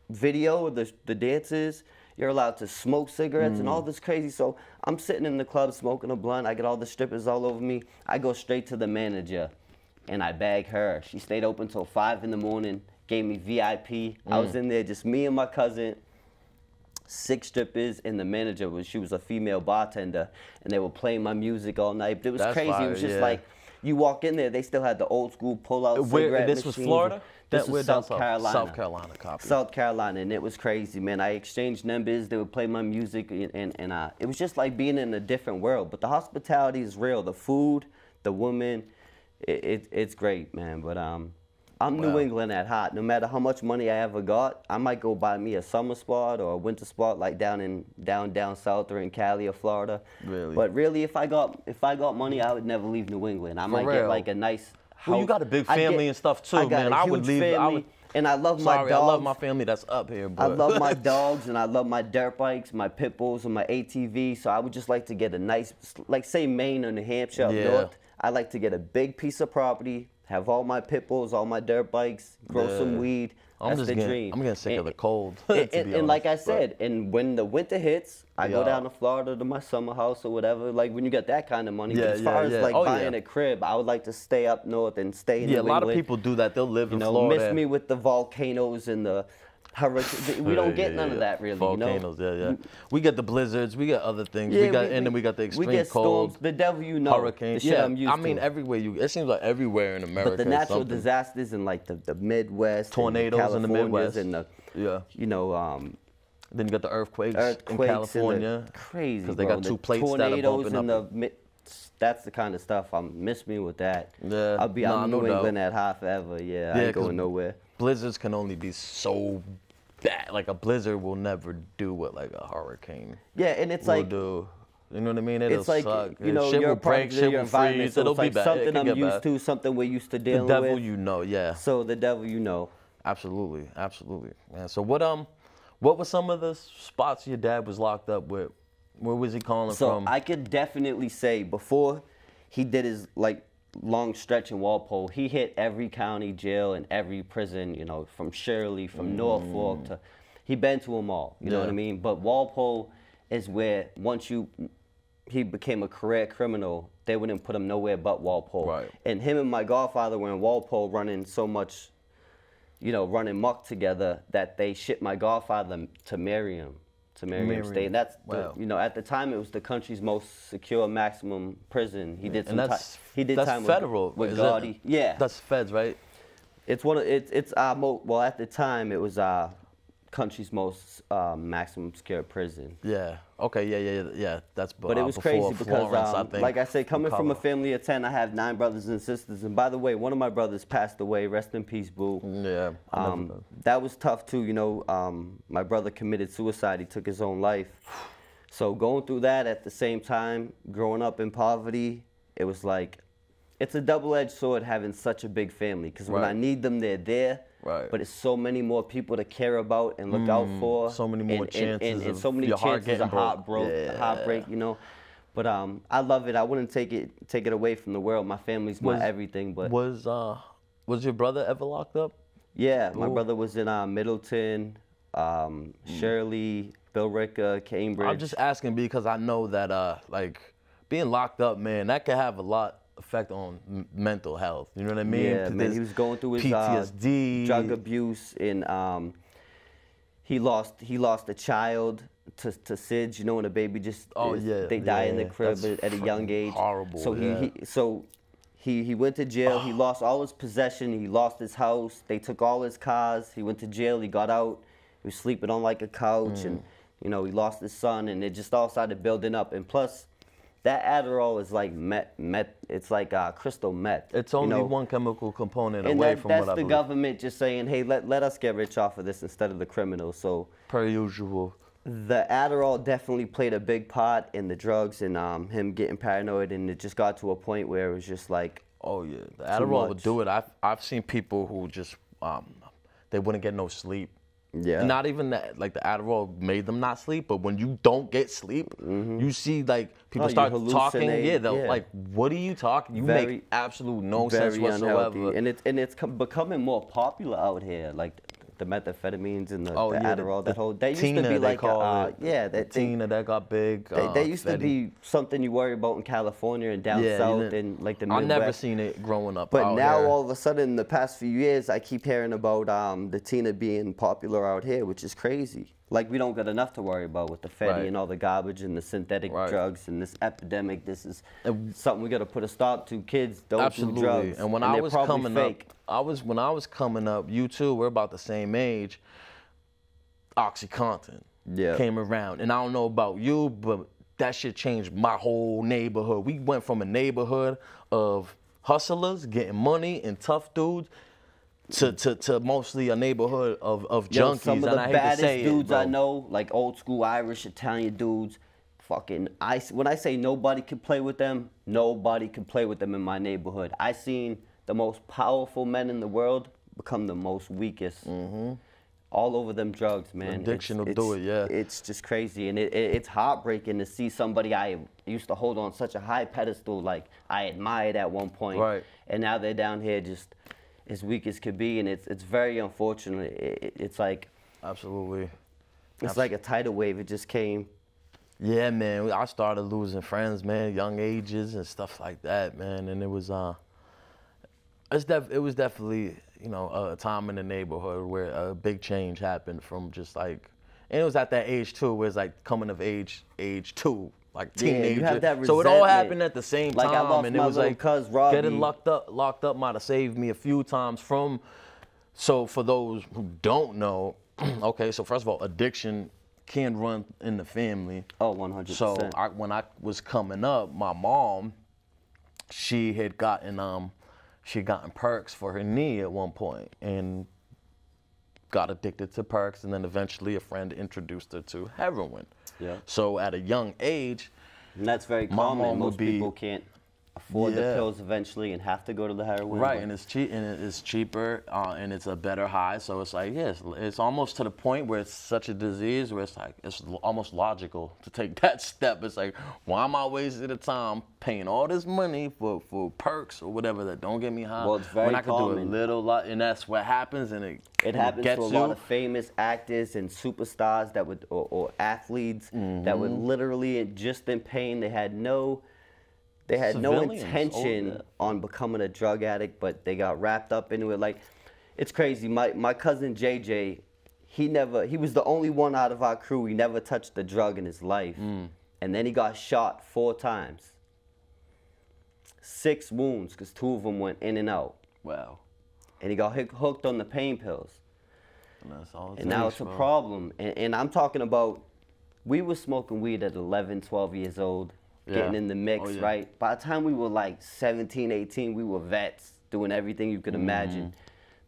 [SPEAKER 2] video of the dances. You're allowed to smoke cigarettes and all this crazy. So I'm sitting in the club smoking a blunt. I get all the strippers all over me. I go straight to the manager, and I bag her. She stayed open till 5 in the morning, gave me VIP. I was in there, just me and my cousin, 6 strippers, and the manager she was a female bartender, and they were playing my music all night. But it was crazy. It was just like, you walk in there, they still had the old school pull-out cigarette
[SPEAKER 4] This
[SPEAKER 2] machines.
[SPEAKER 4] was Florida?
[SPEAKER 2] This was South Carolina.
[SPEAKER 4] South Carolina, copy.
[SPEAKER 2] South Carolina, and it was crazy, man. I exchanged numbers. They would play my music, and it was just like being in a different world. But the hospitality is real. The food, the women, it's great, man. But I'm New England at heart. No matter how much money I ever got, I might go buy me a summer spot or a winter spot like down south or in Cali or Florida.
[SPEAKER 4] Really?
[SPEAKER 2] But really, if I got money, I would never leave New England. I might get like a nice house.
[SPEAKER 4] Well, you got a big family and stuff too, man.
[SPEAKER 2] I would leave. And I love my dogs.
[SPEAKER 4] I love my family that's up here, but
[SPEAKER 2] I love my dogs, and I love my dirt bikes, my pit bulls, and my ATV. So I would just like to get a nice, like say Maine or New Hampshire up north. I like to get a big piece of property, have all my pit bulls, all my dirt bikes, grow some weed. That's the dream.
[SPEAKER 4] I'm getting sick of the cold.
[SPEAKER 2] And like I said, and when the winter hits, I go down to Florida to my summer house or whatever. Like when you get that kind of money. But as far as like buying a crib, I would like to stay up north and stay in New England.
[SPEAKER 4] A lot of people do that. They'll live in Florida.
[SPEAKER 2] Miss me with the volcanoes and the hurricanes. We don't get none of that really.
[SPEAKER 4] Volcanoes, We get the blizzards. We get other things. And then we got the extreme
[SPEAKER 2] we get
[SPEAKER 4] cold.
[SPEAKER 2] Storms, the devil you know.
[SPEAKER 4] Hurricanes.
[SPEAKER 2] The shit I'm used
[SPEAKER 4] I mean,
[SPEAKER 2] to.
[SPEAKER 4] everywhere it seems like everywhere in America.
[SPEAKER 2] But the natural disasters in like the Midwest,
[SPEAKER 4] tornadoes in the Midwest,
[SPEAKER 2] and the you know.
[SPEAKER 4] Then you got the earthquakes in California.
[SPEAKER 2] Crazy,
[SPEAKER 4] because they got 2 plates that are bumping up.
[SPEAKER 2] That's the kind of stuff. Miss me with that.
[SPEAKER 4] Yeah,
[SPEAKER 2] I'm New England at heart forever. Yeah, I ain't going nowhere.
[SPEAKER 4] Blizzards can only be so bad. Like a blizzard will never do what like a hurricane
[SPEAKER 2] Yeah, and it's
[SPEAKER 4] will
[SPEAKER 2] like
[SPEAKER 4] do. You know what I mean? It'll
[SPEAKER 2] it's like
[SPEAKER 4] suck.
[SPEAKER 2] you know
[SPEAKER 4] Shit
[SPEAKER 2] you're
[SPEAKER 4] will
[SPEAKER 2] a part
[SPEAKER 4] break,
[SPEAKER 2] of
[SPEAKER 4] shit
[SPEAKER 2] your
[SPEAKER 4] will
[SPEAKER 2] environment,
[SPEAKER 4] freeze.
[SPEAKER 2] so
[SPEAKER 4] It'll
[SPEAKER 2] it's
[SPEAKER 4] be
[SPEAKER 2] like
[SPEAKER 4] bad. It
[SPEAKER 2] something
[SPEAKER 4] can
[SPEAKER 2] I'm
[SPEAKER 4] get
[SPEAKER 2] used
[SPEAKER 4] bad.
[SPEAKER 2] to, something we're used to
[SPEAKER 4] The
[SPEAKER 2] dealing
[SPEAKER 4] devil,
[SPEAKER 2] with.
[SPEAKER 4] you know, yeah.
[SPEAKER 2] So the devil, you know.
[SPEAKER 4] Absolutely, absolutely, man. So what were some of the spots your dad was locked up with? Where was he calling
[SPEAKER 2] So
[SPEAKER 4] from?
[SPEAKER 2] I could definitely say before he did his like long stretch in Walpole, he hit every county jail and every prison, you know, from Shirley, from Norfolk to, he been to them all, you know what I
[SPEAKER 4] Yeah.
[SPEAKER 2] mean? But Walpole is where he became a career criminal, they wouldn't put him nowhere but Walpole.
[SPEAKER 4] Right.
[SPEAKER 2] And him and my godfather were in Walpole running so much, you know, running muck together that they shipped my godfather to Merriam State. And that's,
[SPEAKER 4] Wow.
[SPEAKER 2] you know, at the time it was the country's most secure maximum prison. He did some
[SPEAKER 4] and
[SPEAKER 2] time. He did
[SPEAKER 4] that's
[SPEAKER 2] time
[SPEAKER 4] federal,
[SPEAKER 2] with
[SPEAKER 4] is
[SPEAKER 2] Gotti.
[SPEAKER 4] it?
[SPEAKER 2] Yeah,
[SPEAKER 4] That's feds, right?
[SPEAKER 2] it's well at the time it was country's most maximum secure prison.
[SPEAKER 4] Yeah. Okay. Yeah. That's
[SPEAKER 2] But it was
[SPEAKER 4] before
[SPEAKER 2] crazy because,
[SPEAKER 4] Florence, I think,
[SPEAKER 2] like I said, coming from a
[SPEAKER 4] Color.
[SPEAKER 2] family of 10, I have 9 brothers and sisters. And by the way, one of my brothers passed away. Rest in peace, Boo.
[SPEAKER 4] Yeah. I never know.
[SPEAKER 2] That was tough too, you know. My brother committed suicide. He took his own life. So going through that at the same time, growing up in poverty, it was like, it's a double-edged sword having such a big family. Because when I
[SPEAKER 4] Right.
[SPEAKER 2] need them, they're there.
[SPEAKER 4] Right.
[SPEAKER 2] But it's so many more people to care about and look out for.
[SPEAKER 4] so many more chances
[SPEAKER 2] and
[SPEAKER 4] of
[SPEAKER 2] so many
[SPEAKER 4] your heart
[SPEAKER 2] chances
[SPEAKER 4] getting
[SPEAKER 2] of
[SPEAKER 4] broke. Yeah.
[SPEAKER 2] heartbreak, you know. But I love it. I wouldn't take it away from the world. My family's my everything. But
[SPEAKER 4] Was your brother ever locked up?
[SPEAKER 2] yeah, my
[SPEAKER 4] Ooh.
[SPEAKER 2] brother was in Middleton, Shirley, Billerica, Cambridge.
[SPEAKER 4] I'm just asking because I know that like being locked up, man, that could have a lot effect on mental health. You know what I mean?
[SPEAKER 2] Yeah,
[SPEAKER 4] 'Cause
[SPEAKER 2] man,
[SPEAKER 4] there's
[SPEAKER 2] he was going through his
[SPEAKER 4] PTSD,
[SPEAKER 2] drug abuse, and he lost a child to SIDS. You know, when a baby just they die in the crib
[SPEAKER 4] that's
[SPEAKER 2] at a young age.
[SPEAKER 4] horrible,
[SPEAKER 2] So
[SPEAKER 4] yeah.
[SPEAKER 2] he went to jail. He lost all his possession. He lost his house. They took all his cars. He went to jail. He got out. He was sleeping on like a couch, and you know he lost his son, and it just all started building up. And plus, that Adderall is like meth. It's like crystal meth.
[SPEAKER 4] It's only one chemical component
[SPEAKER 2] and
[SPEAKER 4] away
[SPEAKER 2] that,
[SPEAKER 4] from
[SPEAKER 2] that's
[SPEAKER 4] what I
[SPEAKER 2] the
[SPEAKER 4] believe.
[SPEAKER 2] government just saying, hey, let us get rich off of this instead of the criminals. So
[SPEAKER 4] Per usual.
[SPEAKER 2] the Adderall definitely played a big part in the drugs and him getting paranoid, and it just got to a point where it was just like,
[SPEAKER 4] Oh yeah, the Adderall would
[SPEAKER 2] much.
[SPEAKER 4] do it. I've seen people who just they wouldn't get no sleep.
[SPEAKER 2] yeah,
[SPEAKER 4] Not even that, like the Adderall made them not sleep, but when you don't get sleep, you see like people
[SPEAKER 2] Oh, you
[SPEAKER 4] start talking.
[SPEAKER 2] hallucinate,
[SPEAKER 4] Yeah, they're
[SPEAKER 2] yeah.
[SPEAKER 4] like, "What are you talking? You
[SPEAKER 2] Very-
[SPEAKER 4] make absolute no sense
[SPEAKER 2] very
[SPEAKER 4] whatsoever."
[SPEAKER 2] unhealthy, and it's becoming more popular out here, like the methamphetamines and the
[SPEAKER 4] yeah,
[SPEAKER 2] Adderall.
[SPEAKER 4] the
[SPEAKER 2] That used to
[SPEAKER 4] Tina,
[SPEAKER 2] be
[SPEAKER 4] they
[SPEAKER 2] like
[SPEAKER 4] call it.
[SPEAKER 2] yeah,
[SPEAKER 4] The
[SPEAKER 2] that thing.
[SPEAKER 4] Tina that got big.
[SPEAKER 2] They used to
[SPEAKER 4] Fetty.
[SPEAKER 2] be something you worry about in California and down
[SPEAKER 4] Yeah, you
[SPEAKER 2] south
[SPEAKER 4] didn't-
[SPEAKER 2] and like the
[SPEAKER 4] I
[SPEAKER 2] Midwest.
[SPEAKER 4] never seen it growing up.
[SPEAKER 2] But
[SPEAKER 4] out
[SPEAKER 2] now
[SPEAKER 4] here.
[SPEAKER 2] all of a sudden, the past few years, I keep hearing about the Tina being popular out here, which is crazy. Like we don't got enough to worry about with the Fetty
[SPEAKER 4] Right.
[SPEAKER 2] and all the garbage and the synthetic
[SPEAKER 4] Right.
[SPEAKER 2] drugs and this epidemic. This is something we got to put a stop to. Kids don't
[SPEAKER 4] Absolutely.
[SPEAKER 2] do drugs.
[SPEAKER 4] And when
[SPEAKER 2] they're
[SPEAKER 4] I was
[SPEAKER 2] probably
[SPEAKER 4] coming
[SPEAKER 2] fake.
[SPEAKER 4] up, when I was coming up, you two, we're about the same age. OxyContin came around, and I don't know about you, but that shit changed my whole neighborhood. We went from a neighborhood of hustlers getting money and tough dudes to mostly a neighborhood of
[SPEAKER 2] Yo,
[SPEAKER 4] junkies.
[SPEAKER 2] some of
[SPEAKER 4] and
[SPEAKER 2] the
[SPEAKER 4] I hate
[SPEAKER 2] baddest
[SPEAKER 4] to say
[SPEAKER 2] dudes
[SPEAKER 4] it,
[SPEAKER 2] I
[SPEAKER 4] bro.
[SPEAKER 2] know, like old school Irish, Italian dudes, fucking, when I say nobody could play with them, nobody could play with them in my neighborhood. I seen the most powerful men in the world become the most weakest. All over them drugs, man.
[SPEAKER 4] Addiction will do it, yeah.
[SPEAKER 2] It's just crazy, and it's heartbreaking to see somebody I used to hold on such a high pedestal, like I admired at one point,
[SPEAKER 4] Right.
[SPEAKER 2] and now they're down here just as weak as could be, and it's very unfortunate. It's like
[SPEAKER 4] Absolutely.
[SPEAKER 2] it's like a tidal wave. It just came.
[SPEAKER 4] Yeah, man. I started losing friends, man, young ages and stuff like that, man. And it was it was definitely, you know, a time in the neighborhood where a big change happened from just like, and it was at that age too, where it's like coming of age two, like
[SPEAKER 2] Yeah, you
[SPEAKER 4] teenager.
[SPEAKER 2] have that
[SPEAKER 4] So it all
[SPEAKER 2] resentment.
[SPEAKER 4] happened at the same
[SPEAKER 2] Like, I
[SPEAKER 4] time,
[SPEAKER 2] lost
[SPEAKER 4] and it
[SPEAKER 2] my
[SPEAKER 4] was
[SPEAKER 2] little
[SPEAKER 4] like
[SPEAKER 2] cuz, Robbie.
[SPEAKER 4] getting locked up might have saved me a few times from. So for those who don't know, okay, so first of all, addiction can run in the family.
[SPEAKER 2] Oh, 100%.
[SPEAKER 4] So when I was coming up, my mom, she had gotten perks for her knee at one point, and got addicted to perks, and then eventually a friend introduced her to heroin.
[SPEAKER 2] Yeah.
[SPEAKER 4] So at a young age,
[SPEAKER 2] And that's very
[SPEAKER 4] my
[SPEAKER 2] common.
[SPEAKER 4] mom would
[SPEAKER 2] Most
[SPEAKER 4] be-
[SPEAKER 2] people can't afford the
[SPEAKER 4] Yeah.
[SPEAKER 2] pills eventually and have to go to the heroin.
[SPEAKER 4] right,
[SPEAKER 2] but-
[SPEAKER 4] and it's cheap, and it's cheaper, and it's a better high. So it's like, yes, it's almost to the point where it's such a disease where it's like it's almost logical to take that step. It's like, why am I wasting the time paying all this money for perks or whatever that don't get me high?
[SPEAKER 2] Well, it's very
[SPEAKER 4] when I can do a
[SPEAKER 2] common.
[SPEAKER 4] little lot, and that's what happens, and
[SPEAKER 2] It happens
[SPEAKER 4] gets
[SPEAKER 2] to a
[SPEAKER 4] you.
[SPEAKER 2] lot of famous actors and superstars that would, or athletes that would literally just in pain. They had no
[SPEAKER 4] Civilians,
[SPEAKER 2] intention on becoming a drug addict, but they got wrapped up into it. Like, it's crazy. My cousin JJ, he was the only one out of our crew. He never touched a drug in his life, and then he got shot 4 times, 6 wounds, because 2 of them went in and out,
[SPEAKER 4] Wow.
[SPEAKER 2] and he got hooked on the pain pills.
[SPEAKER 4] And that's all it
[SPEAKER 2] And now
[SPEAKER 4] takes,
[SPEAKER 2] it's a
[SPEAKER 4] bro.
[SPEAKER 2] problem. And I'm talking about, we were smoking weed at 11, 12 years old, getting
[SPEAKER 4] Yeah.
[SPEAKER 2] in the mix,
[SPEAKER 4] Oh, yeah.
[SPEAKER 2] right? By the time we were like 17, 18, we were vets, doing everything you could imagine.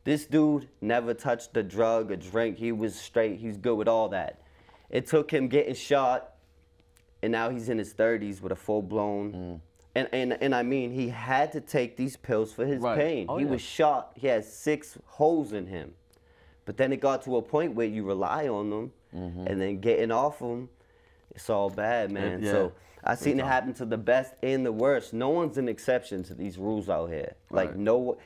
[SPEAKER 2] This dude never touched a drug, a drink. He was straight. He's good with all that. It took him getting shot, and now he's in his 30s with a full-blown... And I mean, he had to take these pills for his
[SPEAKER 4] Right.
[SPEAKER 2] pain.
[SPEAKER 4] Oh,
[SPEAKER 2] he
[SPEAKER 4] yeah.
[SPEAKER 2] was shot. He had 6 holes in him. But then it got to a point where you rely on them, and then getting off them, it's all bad, man.
[SPEAKER 4] yeah.
[SPEAKER 2] So I seen it
[SPEAKER 4] time.
[SPEAKER 2] happen to the best and the worst. No one's an exception to these rules out here. Like,
[SPEAKER 4] Right.
[SPEAKER 2] no,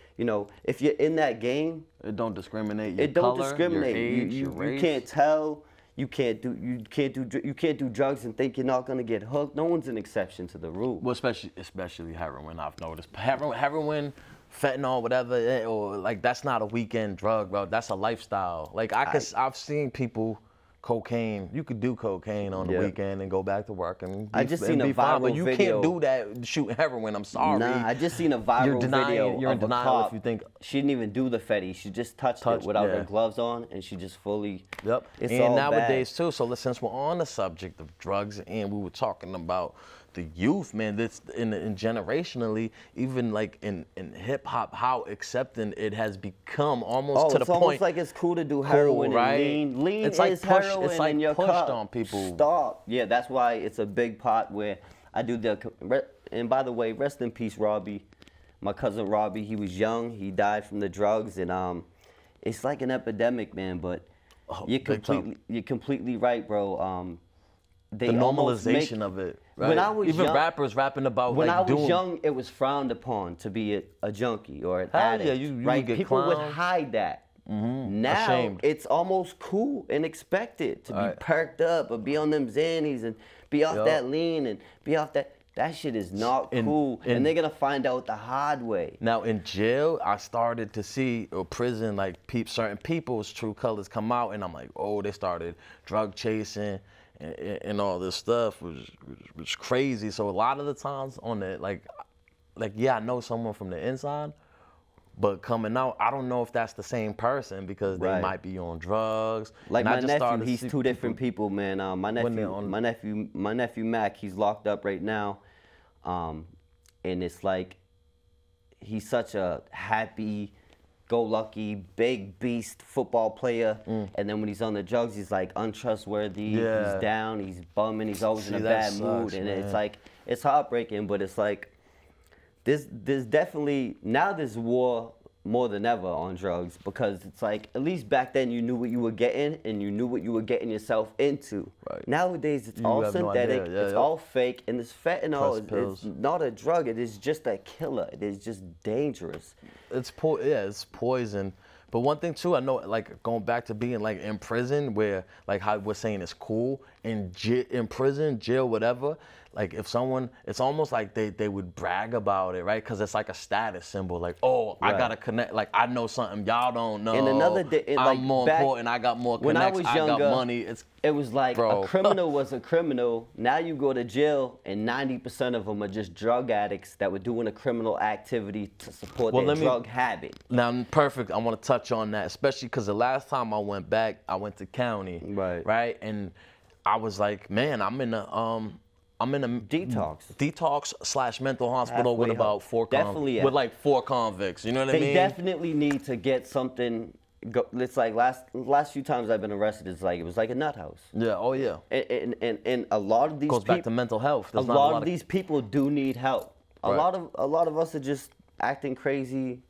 [SPEAKER 2] if you're in that game,
[SPEAKER 4] It don't discriminate. Your
[SPEAKER 2] it don't
[SPEAKER 4] color,
[SPEAKER 2] discriminate.
[SPEAKER 4] Your age,
[SPEAKER 2] you
[SPEAKER 4] your race.
[SPEAKER 2] can't tell. You can't do drugs and think you're not gonna get hooked. No one's an exception to the rule.
[SPEAKER 4] Well, especially heroin. I've noticed heroin, fentanyl, whatever, or like that's not a weekend drug, bro. That's a lifestyle. Like I've seen people. Cocaine, you could do cocaine on the
[SPEAKER 2] Yeah.
[SPEAKER 4] weekend and go back to work and
[SPEAKER 2] I just seen a
[SPEAKER 4] fine, but
[SPEAKER 2] viral
[SPEAKER 4] you
[SPEAKER 2] video.
[SPEAKER 4] can't do that shooting heroin. I'm sorry.
[SPEAKER 2] Nah, I just seen a viral
[SPEAKER 4] You're denying-
[SPEAKER 2] video
[SPEAKER 4] you're in
[SPEAKER 2] of a
[SPEAKER 4] denial
[SPEAKER 2] cop.
[SPEAKER 4] if you think-
[SPEAKER 2] She didn't even do the fetty. She just touched
[SPEAKER 4] Touched,
[SPEAKER 2] it without
[SPEAKER 4] yeah.
[SPEAKER 2] her gloves on, and she just fully.
[SPEAKER 4] Yep.
[SPEAKER 2] It's
[SPEAKER 4] and
[SPEAKER 2] all
[SPEAKER 4] nowadays
[SPEAKER 2] bad.
[SPEAKER 4] too. So since we're on the subject of drugs, and we were talking about the youth, man, that's in generationally, even like in hip hop, how accepting it has become almost to the
[SPEAKER 2] it's
[SPEAKER 4] point.
[SPEAKER 2] almost like it's cool to do heroin
[SPEAKER 4] right?
[SPEAKER 2] and lean. Lean
[SPEAKER 4] It's like
[SPEAKER 2] is
[SPEAKER 4] pushed-
[SPEAKER 2] heroin
[SPEAKER 4] it's like
[SPEAKER 2] in your
[SPEAKER 4] pushed
[SPEAKER 2] cup.
[SPEAKER 4] on people.
[SPEAKER 2] Stop. Yeah, that's why it's a big pot where I do and by the way, rest in peace, Robbie. My cousin Robbie, he was young. He died from the drugs, and it's like an epidemic, man. But you're
[SPEAKER 4] big time.
[SPEAKER 2] completely right, bro. They
[SPEAKER 4] the
[SPEAKER 2] almost make-
[SPEAKER 4] normalization of it. Right?
[SPEAKER 2] When I was
[SPEAKER 4] even
[SPEAKER 2] young-
[SPEAKER 4] rappers rapping about
[SPEAKER 2] When
[SPEAKER 4] like
[SPEAKER 2] I was
[SPEAKER 4] doing.
[SPEAKER 2] young, it was frowned upon to be a junkie or an
[SPEAKER 4] Hell
[SPEAKER 2] addict.
[SPEAKER 4] yeah, you
[SPEAKER 2] right?
[SPEAKER 4] would get
[SPEAKER 2] People would
[SPEAKER 4] clowned.
[SPEAKER 2] hide that. Now
[SPEAKER 4] Ashamed.
[SPEAKER 2] it's almost cool and expected to be
[SPEAKER 4] Right.
[SPEAKER 2] perked up or be on them Xannies and be off
[SPEAKER 4] Yup.
[SPEAKER 2] that lean and be off that. That shit is not cool, and they're gonna find out the hard way.
[SPEAKER 4] Now in jail, I started to see, or prison, like certain people's true colors come out, and I'm like, oh, they started drug chasing and all this stuff was crazy. So a lot of the times on the like yeah, I know someone from the inside, but coming out, I don't know if that's the same person because they
[SPEAKER 2] Right.
[SPEAKER 4] might be on drugs.
[SPEAKER 2] Like
[SPEAKER 4] And I
[SPEAKER 2] my
[SPEAKER 4] just
[SPEAKER 2] nephew,
[SPEAKER 4] started to
[SPEAKER 2] he's
[SPEAKER 4] see
[SPEAKER 2] 2 different people, man. My
[SPEAKER 4] they're on-
[SPEAKER 2] nephew Mac, he's locked up right now, and it's like he's such a happy-go-lucky, big beast football player, and then when he's on the drugs, he's like untrustworthy.
[SPEAKER 4] Yeah.
[SPEAKER 2] He's down. He's bumming. He's always in a
[SPEAKER 4] See, that
[SPEAKER 2] bad mood,
[SPEAKER 4] sucks,
[SPEAKER 2] and
[SPEAKER 4] man.
[SPEAKER 2] it's like it's heartbreaking. But it's like there's definitely now there's war more than ever on drugs because it's like at least back then you knew what you were getting and you knew what you were getting yourself into.
[SPEAKER 4] Right.
[SPEAKER 2] Nowadays it's
[SPEAKER 4] You
[SPEAKER 2] all
[SPEAKER 4] have no
[SPEAKER 2] synthetic,
[SPEAKER 4] idea. Yeah,
[SPEAKER 2] it's
[SPEAKER 4] yeah.
[SPEAKER 2] all fake, and this fentanyl
[SPEAKER 4] Pressed pills.
[SPEAKER 2] is not a drug. It is just a killer. It is just dangerous.
[SPEAKER 4] It's it's poison. But one thing too, I know, like going back to being like in prison, where like how we're saying it's cool in prison, jail, whatever. Like if someone, it's almost like they would brag about it, right? Because it's like a status symbol. Like, oh, I
[SPEAKER 2] Right.
[SPEAKER 4] gotta connect. Like I know something y'all don't know.
[SPEAKER 2] And another day,
[SPEAKER 4] I'm
[SPEAKER 2] like
[SPEAKER 4] more
[SPEAKER 2] back-
[SPEAKER 4] important. I got more
[SPEAKER 2] when I
[SPEAKER 4] connects.
[SPEAKER 2] was
[SPEAKER 4] I
[SPEAKER 2] younger,
[SPEAKER 4] got money.
[SPEAKER 2] It was like
[SPEAKER 4] Bro.
[SPEAKER 2] a criminal was a criminal. Now you go to jail, and 90% of them are just drug addicts that were doing a criminal activity to support their drug habit.
[SPEAKER 4] Now, perfect. I want to touch on that, especially because the last time I went back, I went to county.
[SPEAKER 2] Right.
[SPEAKER 4] Right. And I was like, man, I'm in a detox / mental hospital with
[SPEAKER 2] Halfway
[SPEAKER 4] about
[SPEAKER 2] up.
[SPEAKER 4] 4
[SPEAKER 2] Definitely
[SPEAKER 4] with like 4 convicts. You know what I
[SPEAKER 2] They
[SPEAKER 4] mean?
[SPEAKER 2] definitely need to get something. it's like last few times I've been arrested, it was like a nut house.
[SPEAKER 4] Yeah. Oh yeah.
[SPEAKER 2] And a lot of these
[SPEAKER 4] Goes back to mental health.
[SPEAKER 2] A lot of these people do need help. A
[SPEAKER 4] Right.
[SPEAKER 2] lot of us are just acting crazy,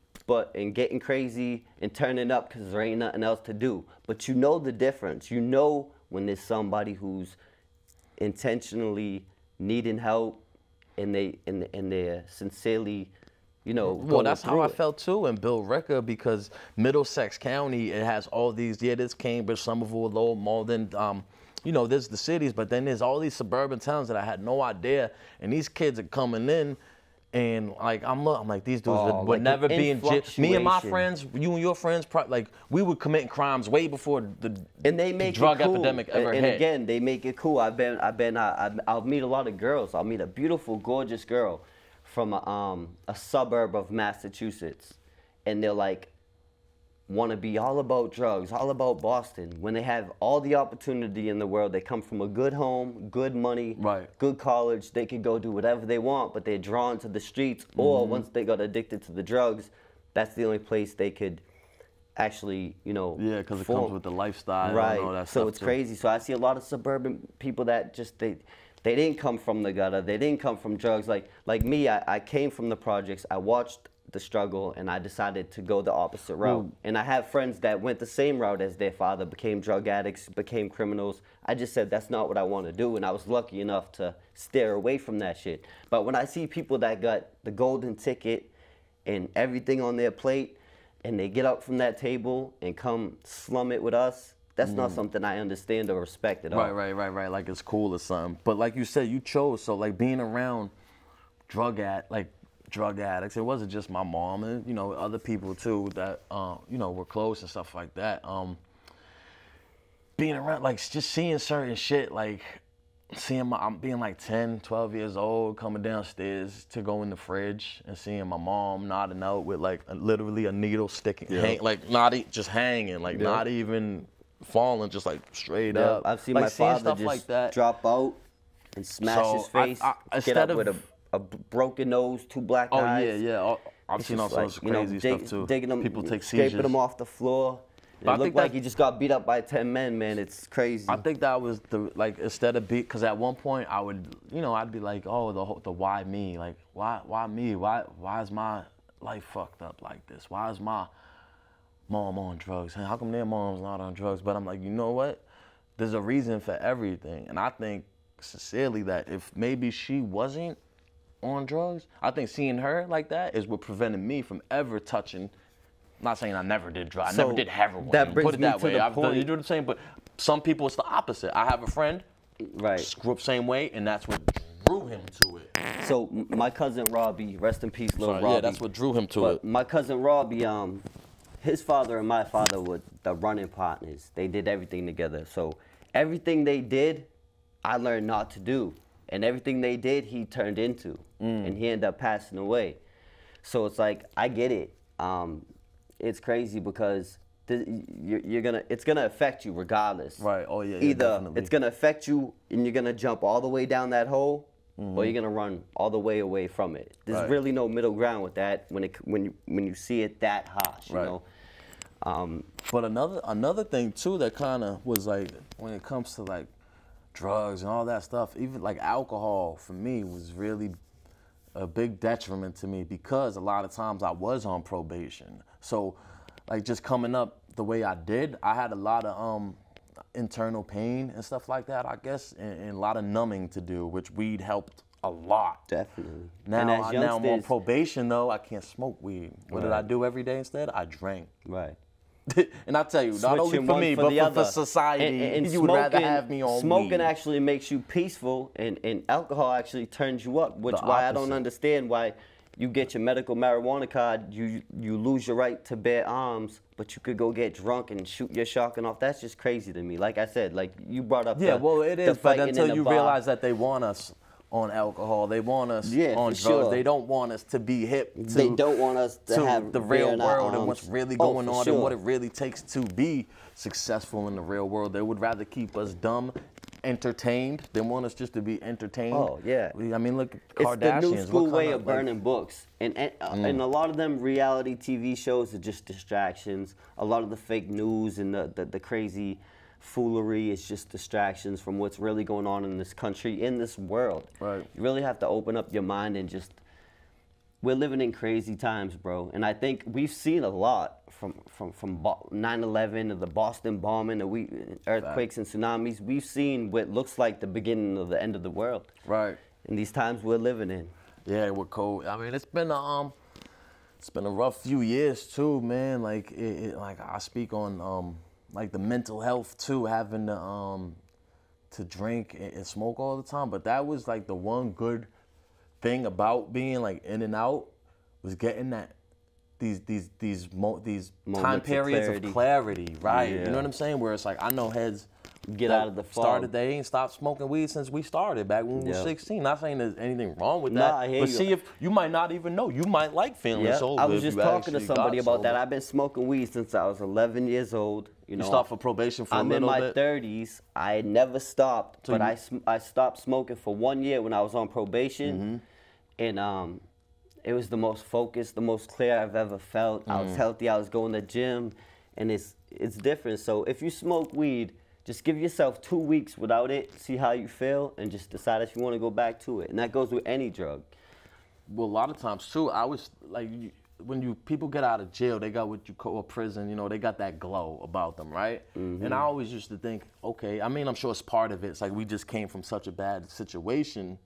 [SPEAKER 2] and getting crazy and turning up because there ain't nothing else to do. But you know the difference. You know when there's somebody who's intentionally needing help and they're sincerely,
[SPEAKER 4] Well, that's how I felt too in Bill Ricker, because Middlesex County, it has all these, there's Cambridge, Somerville, Lowell, Malden, there's the cities, but then there's all these suburban towns that I had no idea, and these kids are coming in, and like I'm like, these dudes would
[SPEAKER 2] like
[SPEAKER 4] never be in jail. Me and my
[SPEAKER 2] fluctuation.
[SPEAKER 4] friends, you and your friends, like we were committing crimes way before the
[SPEAKER 2] make
[SPEAKER 4] drug
[SPEAKER 2] it cool.
[SPEAKER 4] epidemic ever
[SPEAKER 2] and
[SPEAKER 4] hit.
[SPEAKER 2] again, they make it cool. I'll meet a lot of girls. I'll meet a beautiful, gorgeous girl from a suburb of Massachusetts, and they're like, want to be all about drugs, all about Boston. When they have all the opportunity in the world, they come from a good home, good money,
[SPEAKER 4] Right.
[SPEAKER 2] good college, they could go do whatever they want, but they're drawn to the streets, or once they got addicted to the drugs, that's the only place they could actually,
[SPEAKER 4] Yeah, because it
[SPEAKER 2] form.
[SPEAKER 4] comes with the lifestyle
[SPEAKER 2] Right.
[SPEAKER 4] and all that
[SPEAKER 2] So
[SPEAKER 4] stuff
[SPEAKER 2] it's
[SPEAKER 4] too.
[SPEAKER 2] crazy. So I see a lot of suburban people that just they didn't come from the gutter. They didn't come from drugs. Like me, I came from the projects. I watched the struggle, and I decided to go the opposite route. And I have friends that went the same route as their father, became drug addicts, became criminals. I just said that's not what I want to do, and I was lucky enough to steer away from that shit. But when I see people that got the golden ticket and everything on their plate, and they get up from that table and come slum it with us, that's not something I understand or respect at all.
[SPEAKER 4] Right. Like it's cool or something. But like you said, you chose. So like being around drug addicts, it wasn't just my mom, and other people too that were close and stuff like that. Being around, like just seeing certain shit, like I'm being like 10, 12 years old, coming downstairs to go in the fridge and seeing my mom nodding out with like literally a needle sticking, like just hanging, like not even falling, just like straight up.
[SPEAKER 2] I've seen
[SPEAKER 4] like,
[SPEAKER 2] my
[SPEAKER 4] seeing
[SPEAKER 2] father
[SPEAKER 4] stuff
[SPEAKER 2] just
[SPEAKER 4] like that.
[SPEAKER 2] drop out and smash
[SPEAKER 4] So
[SPEAKER 2] his face, get
[SPEAKER 4] instead
[SPEAKER 2] up
[SPEAKER 4] of-
[SPEAKER 2] with a broken nose, 2 black eyes.
[SPEAKER 4] Yeah. I've
[SPEAKER 2] It's
[SPEAKER 4] seen all
[SPEAKER 2] just
[SPEAKER 4] sorts of crazy stuff too.
[SPEAKER 2] Digging them,
[SPEAKER 4] People take
[SPEAKER 2] scraping
[SPEAKER 4] seizures.
[SPEAKER 2] them off the floor. It
[SPEAKER 4] But I
[SPEAKER 2] looked
[SPEAKER 4] think
[SPEAKER 2] like
[SPEAKER 4] that-
[SPEAKER 2] he just got beat up by 10 men, man. It's crazy.
[SPEAKER 4] I think that was instead of because at one point I would, I'd be like, oh, the why me? Like, why me? Why is my life fucked up like this? Why is my mom on drugs? How come their mom's not on drugs? But I'm like, you know what? There's a reason for everything. And I think sincerely that if maybe she wasn't on drugs, I think seeing her like that is what prevented me from ever touching. I'm not saying I never did drugs. I
[SPEAKER 2] So,
[SPEAKER 4] never did heroin.
[SPEAKER 2] that brings
[SPEAKER 4] Put it
[SPEAKER 2] me
[SPEAKER 4] that
[SPEAKER 2] to
[SPEAKER 4] way.
[SPEAKER 2] the
[SPEAKER 4] You
[SPEAKER 2] point-
[SPEAKER 4] know what I'm saying? But some people, it's the opposite. I have a friend,
[SPEAKER 2] Right.
[SPEAKER 4] grew up same way, and that's what drew him to it.
[SPEAKER 2] So my cousin Robbie, rest in peace, little Robbie.
[SPEAKER 4] Yeah, that's what drew him to
[SPEAKER 2] But
[SPEAKER 4] it.
[SPEAKER 2] my cousin Robbie, his father and my father were the running partners. They did everything together. So everything they did, I learned not to do. And everything they did, he turned into. And he ended up passing away. So it's like, I get it. It's crazy because it's gonna affect you regardless.
[SPEAKER 4] Right. Oh yeah.
[SPEAKER 2] Either
[SPEAKER 4] definitely.
[SPEAKER 2] it's gonna affect you and you're gonna jump all the way down that hole, or you're gonna run all the way away from it. There's
[SPEAKER 4] Right.
[SPEAKER 2] really no middle ground with that when you see it that harsh, you
[SPEAKER 4] Right.
[SPEAKER 2] know.
[SPEAKER 4] But another thing too that kind of was like when it comes to like drugs and all that stuff, even like alcohol for me was really a big detriment to me because a lot of times I was on probation. So like just coming up the way I did, I had a lot of internal pain and stuff like that, I guess, and a lot of numbing to do, which weed helped a lot.
[SPEAKER 2] Definitely.
[SPEAKER 4] Now,
[SPEAKER 2] And as
[SPEAKER 4] now I'm on
[SPEAKER 2] youngsters-
[SPEAKER 4] probation though, I can't smoke weed. What did
[SPEAKER 2] Right.
[SPEAKER 4] I do every day instead? I drank.
[SPEAKER 2] Right.
[SPEAKER 4] And I tell you, not only
[SPEAKER 2] Switching
[SPEAKER 4] for
[SPEAKER 2] one
[SPEAKER 4] me,
[SPEAKER 2] for
[SPEAKER 4] but
[SPEAKER 2] the
[SPEAKER 4] for
[SPEAKER 2] other.
[SPEAKER 4] society,
[SPEAKER 2] And
[SPEAKER 4] you would rather have me on
[SPEAKER 2] smoking
[SPEAKER 4] weed.
[SPEAKER 2] actually makes you peaceful, and alcohol actually turns you up, which
[SPEAKER 4] The
[SPEAKER 2] why I don't
[SPEAKER 4] opposite.
[SPEAKER 2] understand why you get your medical marijuana card, you lose your right to bear arms, but you could go get drunk and shoot your shotgun off. That's just crazy to me. Like I said, like you brought up.
[SPEAKER 4] Yeah, well, it
[SPEAKER 2] the
[SPEAKER 4] is, but
[SPEAKER 2] fighting in
[SPEAKER 4] until
[SPEAKER 2] the
[SPEAKER 4] you
[SPEAKER 2] bar.
[SPEAKER 4] realize that they want us on alcohol, they want us
[SPEAKER 2] Yeah,
[SPEAKER 4] on
[SPEAKER 2] for
[SPEAKER 4] drugs,
[SPEAKER 2] sure.
[SPEAKER 4] they don't want us to be hip to,
[SPEAKER 2] They don't want us to have
[SPEAKER 4] the real
[SPEAKER 2] bearing our
[SPEAKER 4] world and
[SPEAKER 2] arms.
[SPEAKER 4] what's really
[SPEAKER 2] Oh,
[SPEAKER 4] going
[SPEAKER 2] for
[SPEAKER 4] on
[SPEAKER 2] sure.
[SPEAKER 4] and what it really takes to be successful in the real world. They would rather keep us dumb entertained. They want us just to be entertained.
[SPEAKER 2] Oh, yeah.
[SPEAKER 4] I mean, look,
[SPEAKER 2] It's
[SPEAKER 4] Kardashians.
[SPEAKER 2] the new school
[SPEAKER 4] what
[SPEAKER 2] way
[SPEAKER 4] kind
[SPEAKER 2] of burning books. And a lot of them reality TV shows are just distractions. A lot of the fake news and the crazy foolery is just distractions from what's really going on in this country, in this world.
[SPEAKER 4] Right.
[SPEAKER 2] You really have to open up your mind and just, we're living in crazy times, bro. And I think we've seen a lot from 9/11 to the Boston bombing, the earthquakes and tsunamis. We've seen what looks like the beginning of the end of the world.
[SPEAKER 4] Right.
[SPEAKER 2] In these times we're living in.
[SPEAKER 4] Yeah, we're cold. I mean, it's been a rough few years too, man. Like like I speak on like the mental health too, having to drink and smoke all the time. But that was like the one good thing about being like in and out, was getting that these time periods of clarity, right?
[SPEAKER 2] Yeah.
[SPEAKER 4] You know what I'm saying? Where it's like, I know heads
[SPEAKER 2] Get out of the fog.
[SPEAKER 4] started, they ain't stopped smoking weed since we started back when we were 16. Not saying there's anything wrong with that,
[SPEAKER 2] Nah, I hear
[SPEAKER 4] but
[SPEAKER 2] you.
[SPEAKER 4] see, if you might not even know, you might like feeling
[SPEAKER 2] Yeah,
[SPEAKER 4] sober.
[SPEAKER 2] I was
[SPEAKER 4] if
[SPEAKER 2] just
[SPEAKER 4] you
[SPEAKER 2] talking to
[SPEAKER 4] actually
[SPEAKER 2] somebody
[SPEAKER 4] got
[SPEAKER 2] about that.
[SPEAKER 4] sober.
[SPEAKER 2] I've been smoking weed since I was 11 years old. You know,
[SPEAKER 4] You start for probation for a
[SPEAKER 2] I'm in
[SPEAKER 4] little
[SPEAKER 2] my
[SPEAKER 4] bit.
[SPEAKER 2] 30s. I had never stopped,
[SPEAKER 4] So
[SPEAKER 2] but
[SPEAKER 4] you-
[SPEAKER 2] I stopped smoking for 1 year when I was on probation,
[SPEAKER 4] Mm-hmm.
[SPEAKER 2] and it was the most focused, the most clear I've ever felt. I
[SPEAKER 4] Mm.
[SPEAKER 2] was healthy. I was going to the gym, and it's different. So if you smoke weed, just give yourself 2 weeks without it, see how you feel, and just decide if you want to go back to it. And that goes with any drug.
[SPEAKER 4] Well, a lot of times too, I was like, when people get out of jail, they got what you call prison. You know, they got that glow about them, right?
[SPEAKER 2] Mm-hmm.
[SPEAKER 4] And I always used to think, okay, I mean, I'm sure it's part of it. It's like we just came from such a bad situation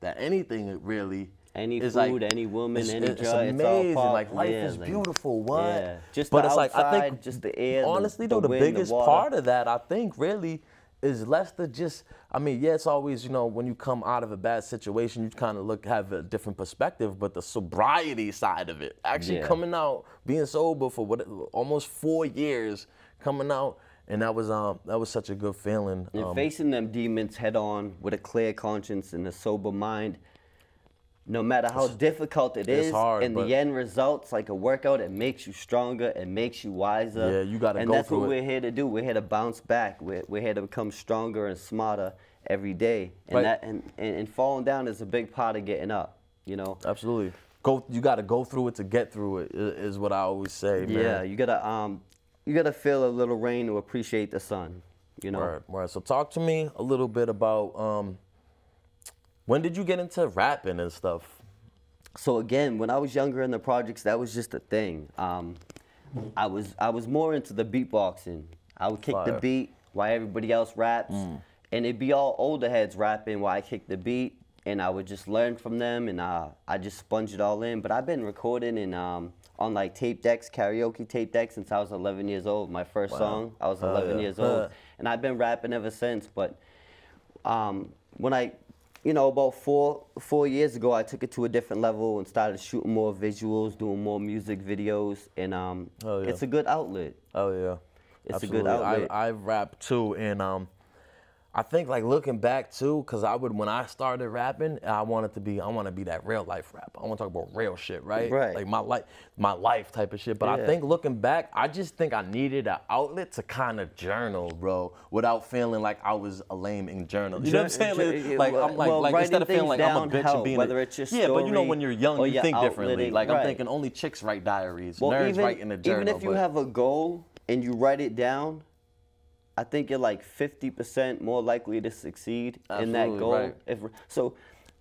[SPEAKER 4] that anything really.
[SPEAKER 2] Any
[SPEAKER 4] is
[SPEAKER 2] food,
[SPEAKER 4] like,
[SPEAKER 2] any woman, any
[SPEAKER 4] it's
[SPEAKER 2] drug,
[SPEAKER 4] amazing.
[SPEAKER 2] it's all part.
[SPEAKER 4] Like life
[SPEAKER 2] Yeah,
[SPEAKER 4] is
[SPEAKER 2] like-
[SPEAKER 4] beautiful. What?
[SPEAKER 2] Yeah. Just
[SPEAKER 4] but
[SPEAKER 2] the
[SPEAKER 4] it's like I
[SPEAKER 2] outside,
[SPEAKER 4] think
[SPEAKER 2] just the air,
[SPEAKER 4] honestly,
[SPEAKER 2] the
[SPEAKER 4] though, the
[SPEAKER 2] wind, the
[SPEAKER 4] biggest
[SPEAKER 2] water.
[SPEAKER 4] part of that, I think, really is less to just. I mean, yeah, it's always, you know, when you come out of a bad situation, you kind of have a different perspective. But the sobriety side of it, actually
[SPEAKER 2] Yeah.
[SPEAKER 4] coming out, being sober for almost 4 years, coming out, and that was such a good feeling.
[SPEAKER 2] And facing them demons head on with a clear conscience and a sober mind, no matter how difficult it
[SPEAKER 4] it's
[SPEAKER 2] is,
[SPEAKER 4] hard,
[SPEAKER 2] and
[SPEAKER 4] but-
[SPEAKER 2] the end result's like a workout. It makes you stronger, it makes you wiser.
[SPEAKER 4] Yeah, you gotta
[SPEAKER 2] and
[SPEAKER 4] go
[SPEAKER 2] that's
[SPEAKER 4] through
[SPEAKER 2] what
[SPEAKER 4] it.
[SPEAKER 2] we're here to do. We're here to bounce back. We're here to become stronger and smarter every day. And
[SPEAKER 4] Right.
[SPEAKER 2] that and falling down is a big part of getting up. You know.
[SPEAKER 4] Absolutely. You got to go through it to get through it. Is what I always say, man.
[SPEAKER 2] Yeah, you gotta feel a little rain to appreciate the sun. You know.
[SPEAKER 4] Right. So talk to me a little bit about when did you get into rapping and stuff?
[SPEAKER 2] So again, when I was younger in the projects, that was just a thing. I was more into the beatboxing. I would kick the
[SPEAKER 4] Fire.
[SPEAKER 2] beat while everybody else raps, and it'd be all older heads rapping while I kick the beat, and I would just learn from them, and I just sponge it all in. But I've been recording and on like tape decks, karaoke tape decks, since I was 11 years old. My first song, I was 11
[SPEAKER 4] yeah.
[SPEAKER 2] years old, and I've been rapping ever since. But when I, you know, about four years ago, I took it to a different level and started shooting more visuals, doing more music videos, and
[SPEAKER 4] Oh, yeah.
[SPEAKER 2] it's a good outlet.
[SPEAKER 4] Oh yeah,
[SPEAKER 2] It's a good
[SPEAKER 4] Absolutely.
[SPEAKER 2] outlet.
[SPEAKER 4] I've rapped too, and I think like looking back too, cause when I started rapping, I want to be that real life rap. I want to talk about real shit, right?
[SPEAKER 2] Right.
[SPEAKER 4] Like my life type of shit. But I
[SPEAKER 2] Yeah.
[SPEAKER 4] think looking back, I just think I needed an outlet to kind of journal, bro, without feeling like I was a lame in journal. You know what I'm saying? Like I'm
[SPEAKER 2] Well,
[SPEAKER 4] like instead of
[SPEAKER 2] writing
[SPEAKER 4] feeling like
[SPEAKER 2] things
[SPEAKER 4] I'm a
[SPEAKER 2] down
[SPEAKER 4] bitch
[SPEAKER 2] help,
[SPEAKER 4] and being
[SPEAKER 2] whether it's your
[SPEAKER 4] yeah, but you know
[SPEAKER 2] story
[SPEAKER 4] when you're young,
[SPEAKER 2] or
[SPEAKER 4] you
[SPEAKER 2] your
[SPEAKER 4] think differently.
[SPEAKER 2] outletting,
[SPEAKER 4] Like I'm
[SPEAKER 2] right.
[SPEAKER 4] thinking only chicks write diaries,
[SPEAKER 2] Well,
[SPEAKER 4] nerds write in a journal.
[SPEAKER 2] even if you
[SPEAKER 4] but-
[SPEAKER 2] have a goal and you write it down, I think you're like 50% more likely to succeed in that
[SPEAKER 4] Absolutely,
[SPEAKER 2] goal.
[SPEAKER 4] right.
[SPEAKER 2] So,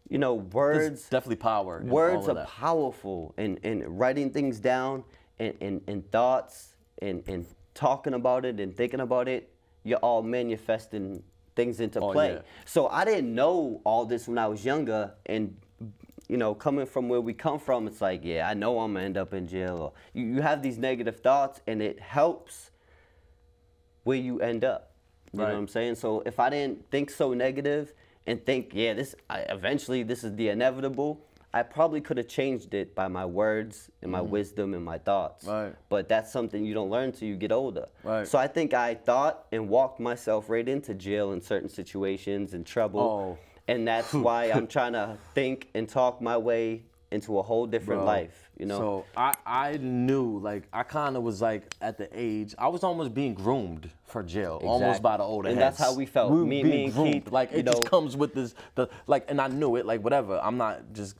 [SPEAKER 2] you know,
[SPEAKER 4] There's
[SPEAKER 2] words
[SPEAKER 4] definitely power. in all
[SPEAKER 2] words
[SPEAKER 4] of
[SPEAKER 2] are
[SPEAKER 4] that.
[SPEAKER 2] powerful, and writing things down and thoughts and talking about it and thinking about it, you're all manifesting things into
[SPEAKER 4] Oh,
[SPEAKER 2] play.
[SPEAKER 4] yeah.
[SPEAKER 2] So I didn't know all this when I was younger, and you know, coming from where we come from, it's like, yeah, I know I'm gonna end up in jail. Or you have these negative thoughts, and it helps where you end up. You know
[SPEAKER 4] Right.
[SPEAKER 2] what I'm saying? So if I didn't think so negative and think, yeah, eventually this is the inevitable, I probably could have changed it by my words and my wisdom and my thoughts.
[SPEAKER 4] Right.
[SPEAKER 2] But that's something you don't learn till you get older.
[SPEAKER 4] Right.
[SPEAKER 2] So I think I thought and walked myself right into jail in certain situations and trouble.
[SPEAKER 4] Oh.
[SPEAKER 2] And that's why I'm trying to think and talk my way into a whole different
[SPEAKER 4] Bro.
[SPEAKER 2] life. you know.
[SPEAKER 4] So I knew, like, I kind of was like at the age, I was almost being groomed for jail, almost by the older
[SPEAKER 2] and
[SPEAKER 4] heads.
[SPEAKER 2] that's how we felt.
[SPEAKER 4] We were
[SPEAKER 2] Me
[SPEAKER 4] being
[SPEAKER 2] and
[SPEAKER 4] groomed.
[SPEAKER 2] Keith,
[SPEAKER 4] like
[SPEAKER 2] you
[SPEAKER 4] it just
[SPEAKER 2] know,
[SPEAKER 4] comes with this, and I knew it. Like whatever, I'm not just.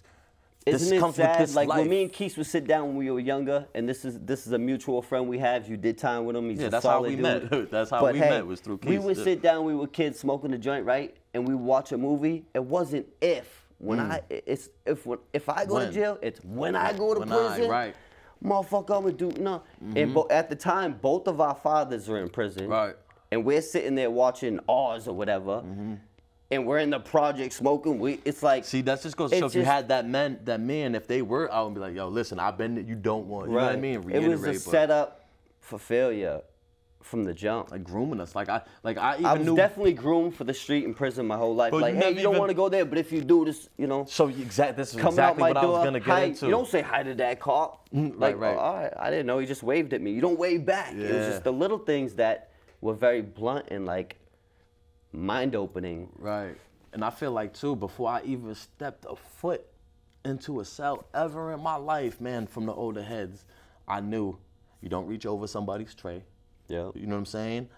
[SPEAKER 2] Isn't
[SPEAKER 4] this
[SPEAKER 2] it
[SPEAKER 4] comes
[SPEAKER 2] sad?
[SPEAKER 4] with this
[SPEAKER 2] Like
[SPEAKER 4] life.
[SPEAKER 2] when me and Keith would sit down when we were younger, and this is a mutual friend we have. You did time with him. He's a
[SPEAKER 4] that's how
[SPEAKER 2] solid
[SPEAKER 4] we
[SPEAKER 2] dude.
[SPEAKER 4] met. That's how
[SPEAKER 2] But
[SPEAKER 4] we
[SPEAKER 2] hey,
[SPEAKER 4] met, was through Keith.
[SPEAKER 2] We would sit down. We were kids smoking a joint, right? And we would watch a movie. It wasn't if I go to jail. It's when I go to prison.
[SPEAKER 4] Right.
[SPEAKER 2] Motherfucker, I'm gonna do no. And at the time, both of our fathers were in prison.
[SPEAKER 4] Right.
[SPEAKER 2] And we're sitting there watching Oz or whatever. And we're in the project smoking. It's like,
[SPEAKER 4] see, that's just goes to show if you had that man, if they were out and be like, yo, listen, I've been there, you don't want, you know what I mean?
[SPEAKER 2] It was a setup for failure from the jump.
[SPEAKER 4] Like grooming us, I
[SPEAKER 2] was definitely groomed for the street in prison my whole life.
[SPEAKER 4] But
[SPEAKER 2] like, hey, you don't want to go there, but if you do this, you know.
[SPEAKER 4] So this is
[SPEAKER 2] coming out
[SPEAKER 4] exactly
[SPEAKER 2] my
[SPEAKER 4] what
[SPEAKER 2] door,
[SPEAKER 4] I was gonna get into.
[SPEAKER 2] You don't say hi to that cop. Like,
[SPEAKER 4] right.
[SPEAKER 2] Oh, all right, I didn't know he just waved at me. You don't wave back. It was just the little things that were very blunt and like mind-opening.
[SPEAKER 4] Right. And I feel like, too, before I even stepped a foot into a cell ever in my life, man, from the older heads, I knew you don't reach over somebody's tray.
[SPEAKER 2] Yeah.
[SPEAKER 4] You know what I'm saying?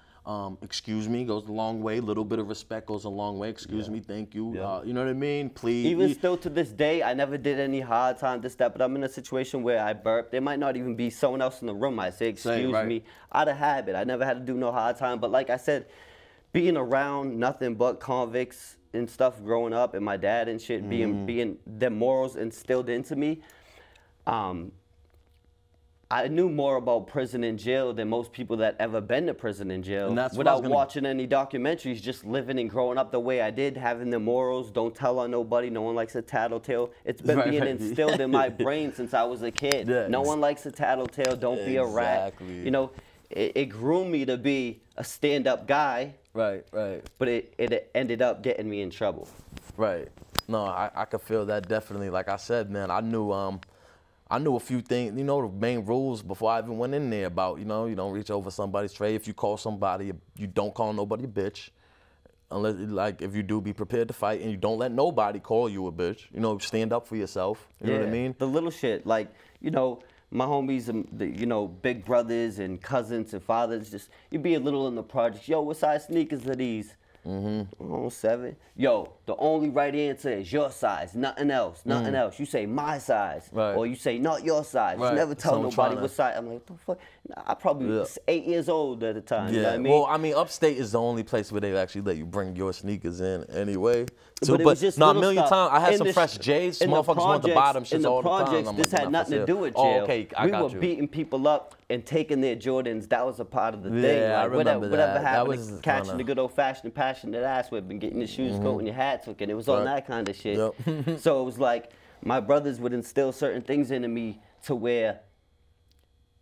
[SPEAKER 4] Excuse me goes a long way. A little bit of respect goes a long way. Excuse me, thank you.
[SPEAKER 2] Yeah.
[SPEAKER 4] You know what I mean? Please.
[SPEAKER 2] Even still to this day, I never did any hard time, this, that, but I'm in a situation where I burp. There might not even be someone else in the room. I say, excuse me, out of habit. I never had to do no hard time. But like I said, being around nothing but convicts and stuff growing up, and my dad and shit, being their morals instilled into me, I knew more about prison and jail than most people that ever been to prison and jail.
[SPEAKER 4] And that's
[SPEAKER 2] without watching any documentaries, just living and growing up the way I did, having the morals, don't tell on nobody, no one likes a tattletale. It's been being instilled in my brain since I was a kid.
[SPEAKER 4] Yeah.
[SPEAKER 2] No one likes a tattletale, don't be a rat. You know, it groomed me to be a stand-up guy.
[SPEAKER 4] Right.
[SPEAKER 2] But it ended up getting me in trouble.
[SPEAKER 4] Right. No, I could feel that definitely. Like I said, man, I knew a few things, you know, the main rules before I even went in there about, you know, you don't reach over somebody's tray. If you call somebody, you don't call nobody a bitch. Unless, like, if you do, be prepared to fight, and you don't let nobody call you a bitch. You know, stand up for yourself. You know what I mean?
[SPEAKER 2] The little shit, like, you know, my homies, you know, big brothers and cousins and fathers, just, you be a little in the projects. Yo, what size sneakers are these? Oh, 7. Yo, the only right answer is your size, nothing else, nothing else. You say my size, or you say not your size. You never tell nobody what size. I'm like, what the fuck? I probably was 8 years old at the time. You know what I mean?
[SPEAKER 4] Well, I mean, upstate is the only place where they actually let you bring your sneakers in anyway.
[SPEAKER 2] But it was just
[SPEAKER 4] no, a
[SPEAKER 2] little
[SPEAKER 4] million
[SPEAKER 2] stuff.
[SPEAKER 4] times I had
[SPEAKER 2] In
[SPEAKER 4] some
[SPEAKER 2] the
[SPEAKER 4] fresh J's. Motherfuckers want the bottom shits all the time.
[SPEAKER 2] In the projects, this had nothing to do with jail.
[SPEAKER 4] Oh, okay, I got you.
[SPEAKER 2] We were beating people up and taking their Jordans. That was a part of the thing.
[SPEAKER 4] Yeah, I
[SPEAKER 2] like,
[SPEAKER 4] remember
[SPEAKER 2] whatever
[SPEAKER 4] that.
[SPEAKER 2] happened,
[SPEAKER 4] That was
[SPEAKER 2] catching the good old-fashioned passionate ass whip and getting your shoes coat and your hat took, and it was on that kind of shit. So it was like my brothers would instill certain things into me to where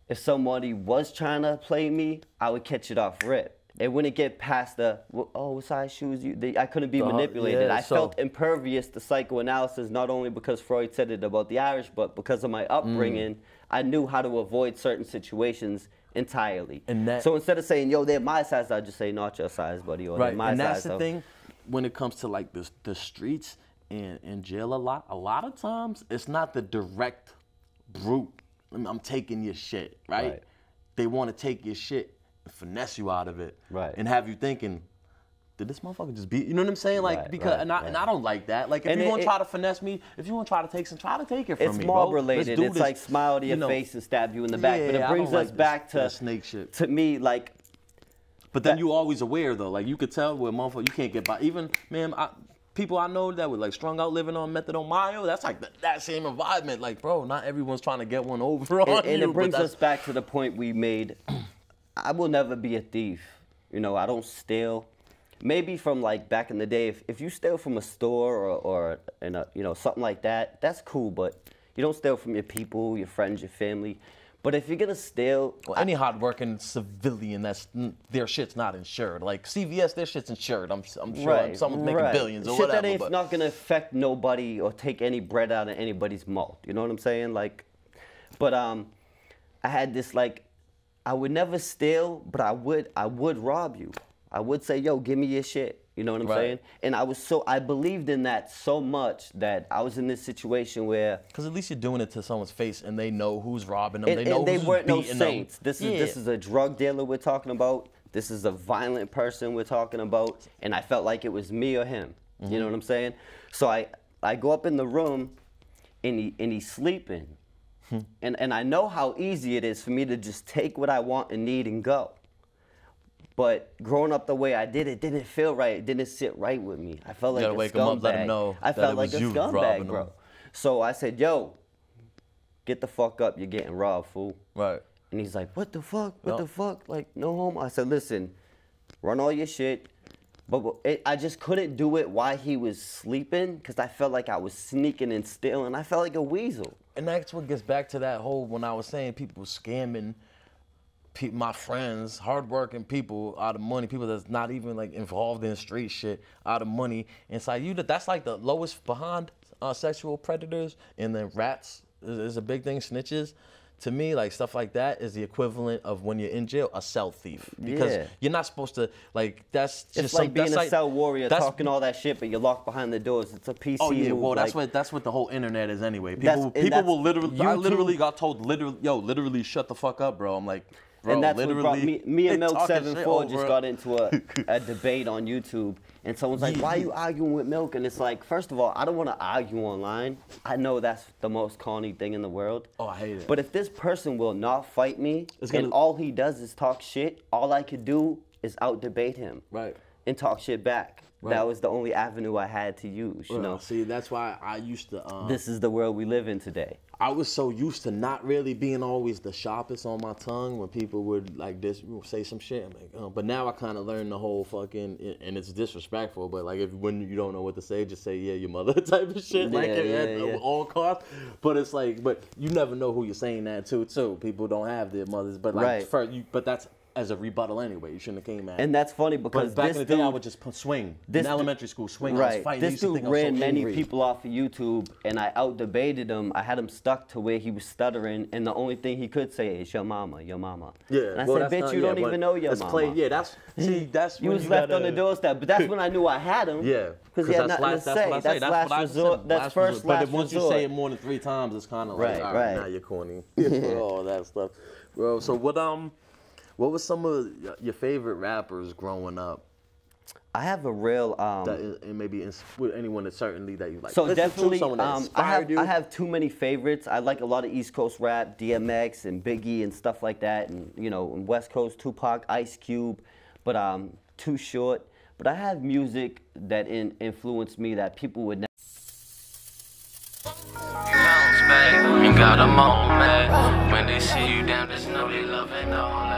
[SPEAKER 2] if somebody was trying to play me, I would catch it off rip. It wouldn't get past the, oh, what size shoes I couldn't be manipulated. I felt impervious to psychoanalysis, not only because Freud said it about the Irish, but because of my upbringing. I knew how to avoid certain situations entirely. So instead of saying, yo, they're my size, I'd just say, not your size, buddy, or they're my size.
[SPEAKER 4] And that's the thing, when it comes to like the streets and jail a lot of times, it's not the direct brute, I'm taking your shit, right? They want to take your shit, finesse you out of it, and have you thinking, did this motherfucker just beat? You know what I'm saying? Like and I don't like that. Like if you want to try to finesse me, if you want to try to take it from me.
[SPEAKER 2] It's mob related. It's like smile to your face and stab you in the back. But it brings us back to
[SPEAKER 4] snake shit.
[SPEAKER 2] To me, like.
[SPEAKER 4] But then you always aware though. Like you could tell with motherfucker you can't get by. Even man, people I know that were like strung out living on methadone Mayo, that's like that same environment. Like bro, not everyone's trying to get one over on you.
[SPEAKER 2] And it brings us back to the point we made. I will never be a thief. You know, I don't steal. Maybe from like back in the day, if you steal from a store or in a, you know, something like that, that's cool. But you don't steal from your people, your friends, your family. But if you're gonna steal,
[SPEAKER 4] any hardworking civilian, their shit's not insured. Like CVS, their shit's insured. I'm sure someone's making billions or
[SPEAKER 2] shit
[SPEAKER 4] whatever.
[SPEAKER 2] That ain't not gonna affect nobody or take any bread out of anybody's mouth. You know what I'm saying? Like, but I had this like. I would never steal, but I would rob you. I would say, yo, give me your shit. You know what I'm
[SPEAKER 4] Right.
[SPEAKER 2] saying? And I believed in that so much that I was in this situation where.
[SPEAKER 4] Because at least you're doing it to someone's face, and they know who's robbing them.
[SPEAKER 2] And,
[SPEAKER 4] they know
[SPEAKER 2] and they
[SPEAKER 4] who's
[SPEAKER 2] weren't no
[SPEAKER 4] beating them.
[SPEAKER 2] saints. This is a drug dealer we're talking about. This is a violent person we're talking about. And I felt like it was me or him. You know what I'm saying? So I go up in the room, and he's sleeping. And I know how easy it is for me to just take what I want and need and go. But growing up the way I did, it didn't feel right. It didn't sit right with me. I felt like a
[SPEAKER 4] gotta wake
[SPEAKER 2] scumbag.
[SPEAKER 4] him up, let him know
[SPEAKER 2] I
[SPEAKER 4] that
[SPEAKER 2] felt
[SPEAKER 4] it
[SPEAKER 2] like
[SPEAKER 4] was
[SPEAKER 2] a
[SPEAKER 4] you robbing
[SPEAKER 2] scumbag,
[SPEAKER 4] him.
[SPEAKER 2] bro. So I said, yo, get the fuck up. You're getting robbed, fool.
[SPEAKER 4] Right.
[SPEAKER 2] And he's like, what the fuck? What
[SPEAKER 4] Yup.
[SPEAKER 2] the fuck? Like, no homo. I said, listen, run all your shit. But I just couldn't do it while he was sleeping because I felt like I was sneaking and stealing. I felt like a weasel.
[SPEAKER 4] And that's what gets back to that whole, when I was saying people scamming my friends, hardworking people out of money, people that's not even like involved in street shit, out of money. Inside you, that's like the lowest behind sexual predators. And then rats is a big thing, snitches. To me, like stuff like that is the equivalent of when you're in jail, a cell thief. Because you're not supposed to, like, that's just
[SPEAKER 2] It's like being a cell warrior, talking all that shit, but you're locked behind the doors. It's a PC
[SPEAKER 4] Oh yeah,
[SPEAKER 2] move.
[SPEAKER 4] well
[SPEAKER 2] like,
[SPEAKER 4] that's what the whole internet is anyway.
[SPEAKER 2] That's-
[SPEAKER 4] People will literally. I
[SPEAKER 2] YouTube.
[SPEAKER 4] literally got told literally shut the fuck up, bro. I'm like, bro,
[SPEAKER 2] and that's what brought
[SPEAKER 4] literally.
[SPEAKER 2] me and
[SPEAKER 4] they
[SPEAKER 2] Milk
[SPEAKER 4] talking
[SPEAKER 2] 74
[SPEAKER 4] shit
[SPEAKER 2] just
[SPEAKER 4] over-
[SPEAKER 2] got into a debate on YouTube, and someone's like, "Why are you arguing with Milk?" And it's like, first of all, I don't want to argue online. I know that's the most corny thing in the world.
[SPEAKER 4] Oh, I hate it.
[SPEAKER 2] But if this person will not fight me,
[SPEAKER 4] It's gonna-
[SPEAKER 2] and all he does is talk shit, all I could do is out debate him,
[SPEAKER 4] Right.
[SPEAKER 2] and talk shit back.
[SPEAKER 4] Right.
[SPEAKER 2] That was the only avenue I had to use. You know,
[SPEAKER 4] See, that's why I used to.
[SPEAKER 2] this is the world we live in today.
[SPEAKER 4] I was so used to not really being always the sharpest on my tongue when people would like say some shit. I'm like, but now I kind of learned the whole fucking, and it's disrespectful, but like when you don't know what to say, just say yeah, your mother type of shit, like at all costs. But it's like, but you never know who you're saying that to too. People don't have their mothers, but like but that's as a rebuttal anyway. You shouldn't have came at.
[SPEAKER 2] And that's funny because
[SPEAKER 4] But back
[SPEAKER 2] this
[SPEAKER 4] in the day,
[SPEAKER 2] dude,
[SPEAKER 4] I would just swing.
[SPEAKER 2] this
[SPEAKER 4] In
[SPEAKER 2] du-
[SPEAKER 4] elementary school, swing. I
[SPEAKER 2] Right.
[SPEAKER 4] was fighting. I
[SPEAKER 2] This
[SPEAKER 4] used to
[SPEAKER 2] dude
[SPEAKER 4] think I was so
[SPEAKER 2] ran many
[SPEAKER 4] angry.
[SPEAKER 2] people off of YouTube, and I out debated him. I had him stuck to where he was stuttering, and the only thing he could say is "your mama, your mama."
[SPEAKER 4] Yeah.
[SPEAKER 2] And I
[SPEAKER 4] well,
[SPEAKER 2] said,
[SPEAKER 4] that's
[SPEAKER 2] "Bitch,
[SPEAKER 4] not-
[SPEAKER 2] you
[SPEAKER 4] yeah,
[SPEAKER 2] don't
[SPEAKER 4] but
[SPEAKER 2] even know your
[SPEAKER 4] that's
[SPEAKER 2] mama."
[SPEAKER 4] Play, yeah, that's that's
[SPEAKER 2] You
[SPEAKER 4] when
[SPEAKER 2] was
[SPEAKER 4] you
[SPEAKER 2] left
[SPEAKER 4] gotta,
[SPEAKER 2] on the doorstep, but that's when I knew I had him.
[SPEAKER 4] Yeah,
[SPEAKER 2] because he had nothing to
[SPEAKER 4] that's
[SPEAKER 2] say.
[SPEAKER 4] what I say.
[SPEAKER 2] That's last
[SPEAKER 4] what I
[SPEAKER 2] resort.
[SPEAKER 4] said,
[SPEAKER 2] That's
[SPEAKER 4] last
[SPEAKER 2] first
[SPEAKER 4] resort.
[SPEAKER 2] last
[SPEAKER 4] But once
[SPEAKER 2] resort.
[SPEAKER 4] you say it more than 3 times, it's kind of like,
[SPEAKER 2] Right,
[SPEAKER 4] all
[SPEAKER 2] right.
[SPEAKER 4] now you're corny. All that stuff, bro. So what was some of your favorite rappers growing up?
[SPEAKER 2] I have a real
[SPEAKER 4] And maybe with anyone that certainly that you like.
[SPEAKER 2] So
[SPEAKER 4] Listen to
[SPEAKER 2] definitely,
[SPEAKER 4] someone that
[SPEAKER 2] I
[SPEAKER 4] inspired you.
[SPEAKER 2] have too many favorites. I like a lot of East Coast rap, DMX and Biggie and stuff like that, and and West Coast Tupac, Ice Cube, but Too Short. But I have music that influenced me that people would never.
[SPEAKER 1] Bounce back, you got 'em all mad. When they see you down, just know they loving all that.